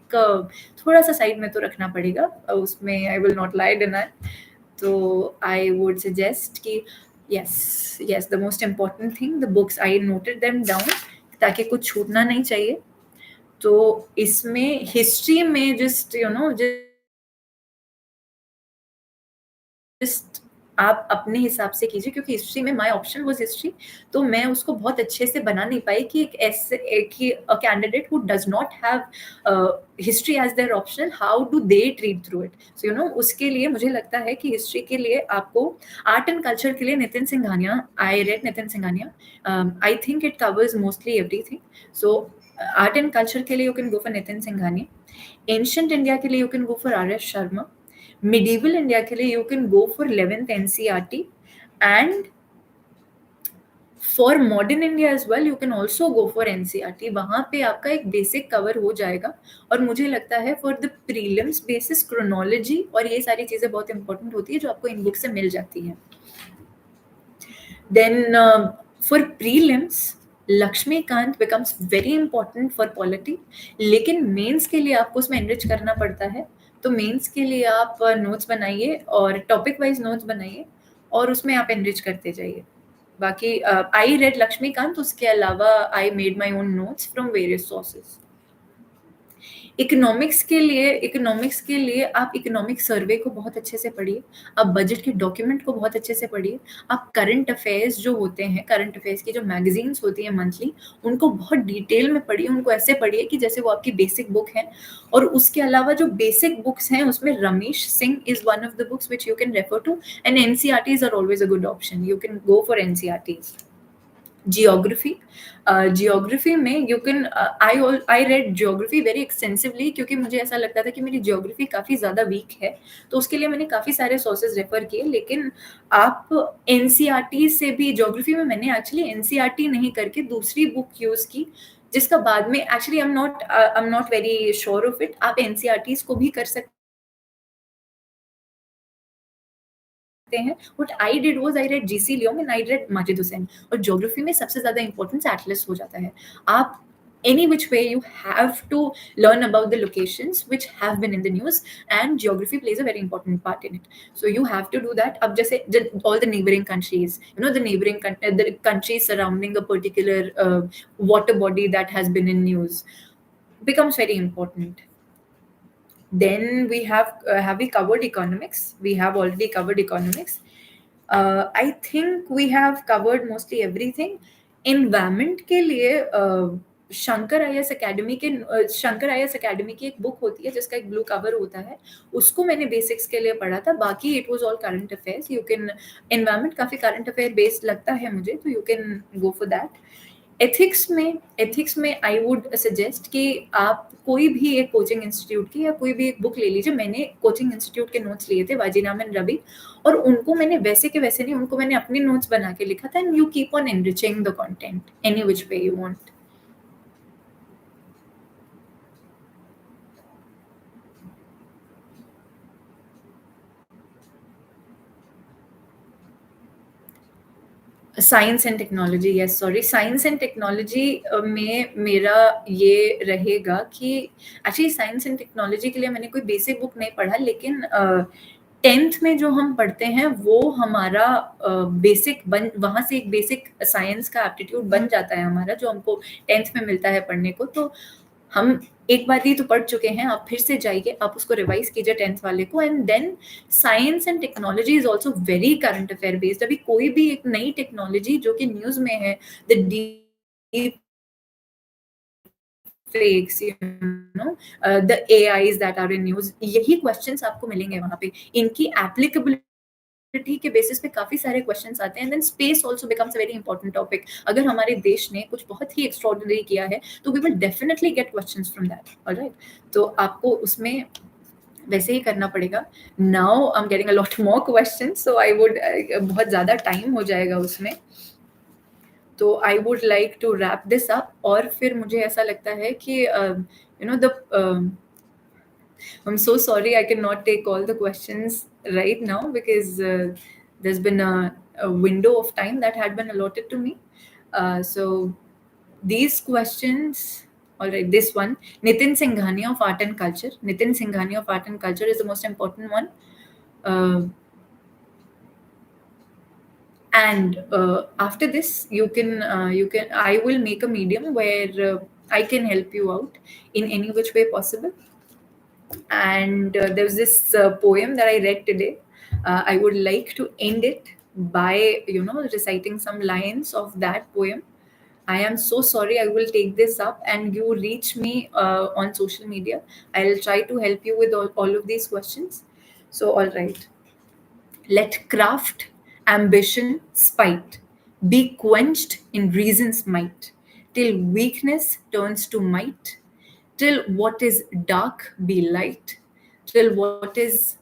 थोड़ा सा साइड में तो रखना पड़ेगा. उसमें I will not lie deny. तो आई वुड सजेस्ट कि yes, the most important thing, the books, I noted them down ताकि कुछ छूटना नहीं चाहिए. तो इसमें हिस्ट्री में जस्ट आप अपने हिसाब से कीजिए, क्योंकि हिस्ट्री में माय ऑप्शन वाज हिस्ट्री, तो मैं उसको बहुत अच्छे से बना नहीं पाई कि a candidate who does not have history as their option, how do they treat through it. So उसके लिए मुझे लगता है कि हिस्ट्री के लिए आपको आर्ट एंड कल्चर के लिए Nitin Singhania, I read Nitin Singhania. I think it covers mostly everything. So art and culture के लिए you can go for Nitin Singhania. Ancient India के लिए you can go for R S Sharma. Medieval India के लिए you can go for 11th NCERT, and for modern India as well you can also go for NCERT. वहाँ पे आपका एक बेसिक कवर हो जाएगा. और मुझे लगता है for the prelims basis chronology और ये सारी चीज़ें बहुत important होती है जो आपको इन बुक से मिल जाती हैं. Then for prelims Laxmikanth becomes very important for polity, लेकिन मेंस के लिए आपको उसमें एनरिच करना पड़ता है। तो मेंस के लिए आप नोट्स बनाइए और टॉपिक वाइज नोट्स बनाइए और उसमें आप एनरिच करते जाइए। बाकी आई रेड लक्ष्मीकांत, उसके अलावा I made my own notes from various sources. Economics के लिए आप इकोनॉमिक सर्वे को बहुत अच्छे से पढ़िए, आप बजट के डॉक्यूमेंट को बहुत अच्छे से पढ़िए, आप करंट अफेयर्स जो होते हैं, करंट अफेयर्स की जो मैगजीन्स होती हैं मंथली, उनको बहुत डिटेल में पढ़िए, उनको ऐसे पढ़िए कि जैसे वो आपकी बेसिक बुक है। और उसके अलावा जो बेसिक बुक्स हैं उसमें Ramesh Singh is one of the books which you can refer to, and NCERTs are always a good option, you can go for NCERTs. Geography में you can I read geography very extensively, क्योंकि मुझे ऐसा लगता था कि मेरी जियोग्राफी काफ़ी ज़्यादा वीक है, तो उसके लिए मैंने काफ़ी सारे सोर्सेज रेफर किए। लेकिन आप एनसीईआरटी से भी, जियोग्राफी में मैंने एक्चुअली एनसीईआरटी नहीं करके दूसरी बुक यूज़ की, जिसका बाद में actually I am not very sure of it, आप एनसीईआरटीज को भी कर सकते हैं। What I did was I read GC Leong and I read Majid Hussain. और ज्योग्राफी में सबसे ज्यादा इंपॉर्टेंस एटलस हो जाता है। आप any which way you have to learn about the locations which have been in the news, and geography plays a very important part in it, so you have to do that. Ab jaise all the neighboring countries, the the countries surrounding a particular water body that has been in news becomes very important. Then we have we covered economics? We have already covered economics. I think we have covered mostly everything. Environment के लिए शंकर आई एस अकेडमी की एक बुक होती है जिसका एक ब्लू कवर होता है, उसको मैंने बेसिक्स के लिए पढ़ा था। बाकी it was all current affairs. You can, environment काफी करंट अफेयर बेस्ड लगता है मुझे, तो you can go for that. Ethics में आई वुड सजेस्ट कि आप कोई भी एक कोचिंग इंस्टीट्यूट की या कोई भी एक बुक ले लीजिए। मैंने कोचिंग इंस्टीट्यूट के नोट्स लिए थे, वाजीराम एंड रवि, और उनको मैंने वैसे के वैसे नहीं, उनको मैंने अपने नोट्स बना के लिखा था। And you keep on enriching the content any which way you want. Science and technology, yes sorry, science and technology में मेरा ये रहेगा कि एक्चुअली साइंस एंड टेक्नोलॉजी के लिए मैंने कोई बेसिक बुक नहीं पढ़ा, लेकिन 10th में जो हम पढ़ते हैं वो हमारा बेसिक बन, वहाँ से एक बेसिक साइंस का एप्टीट्यूड बन जाता है हमारा, जो हमको 10th में मिलता है पढ़ने को। तो हम एक बार ही तो पढ़ चुके हैं, आप फिर से जाइए, आप उसको रिवाइज कीजिए 10th वाले को। And then science and technology is also very current affair based. अभी कोई भी एक नई टेक्नोलॉजी जो कि न्यूज में है, the deep fakes, the AIs that are in news, यही क्वेश्चंस आपको मिलेंगे वहां पे। इनकी एप्लीकेबिलिटी के बेसिस पे काफी सारे क्वेश्चंस आते हैं। Then space also becomes a very important topic. अगर हमारे देश ने कुछ बहुत ही एक्स्ट्राऑर्डिनरी किया है तो we will definitely get questions from that, alright. तो आपको उसमें वैसे ही करना पड़ेगा। Now I am getting a lot more questions, so I would, बहुत ज्यादा टाइम हो जाएगा उसमें, तो I would like to wrap this up. और फिर मुझे ऐसा लगता है कि the I'm so sorry I cannot take all the questions right now because there's been a window of time that had been allotted to me. So these questions, all right, this one, Nitin Singhania of Art and Culture. Nitin Singhania of Art and Culture is the most important one. And after this I will make a medium where I can help you out in any which way possible. And there was this poem that I read today. I would like to end it by reciting some lines of that poem. I am so sorry, I will take this up and you reach me on social media. I'll try to help you with all of these questions. So all right, let craft, ambition, spite be quenched in reason's might, till weakness turns to might, till what is dark be light, till what is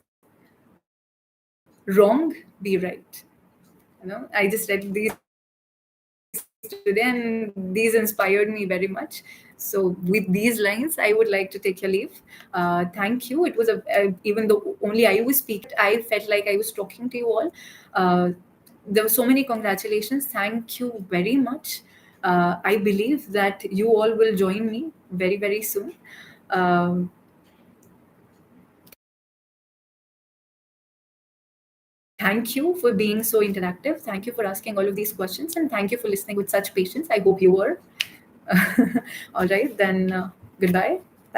wrong be right. I just read these today and these inspired me very much. So with these lines I would like to take your leave. Thank you. It was even though only I was speaking, I felt like I was talking to you all. There were so many congratulations. Thank you very much. I believe that you all will join me very, very soon. Thank you for being so interactive. Thank you for asking all of these questions, and thank you for listening with such patience. I hope you were. All right, then goodbye.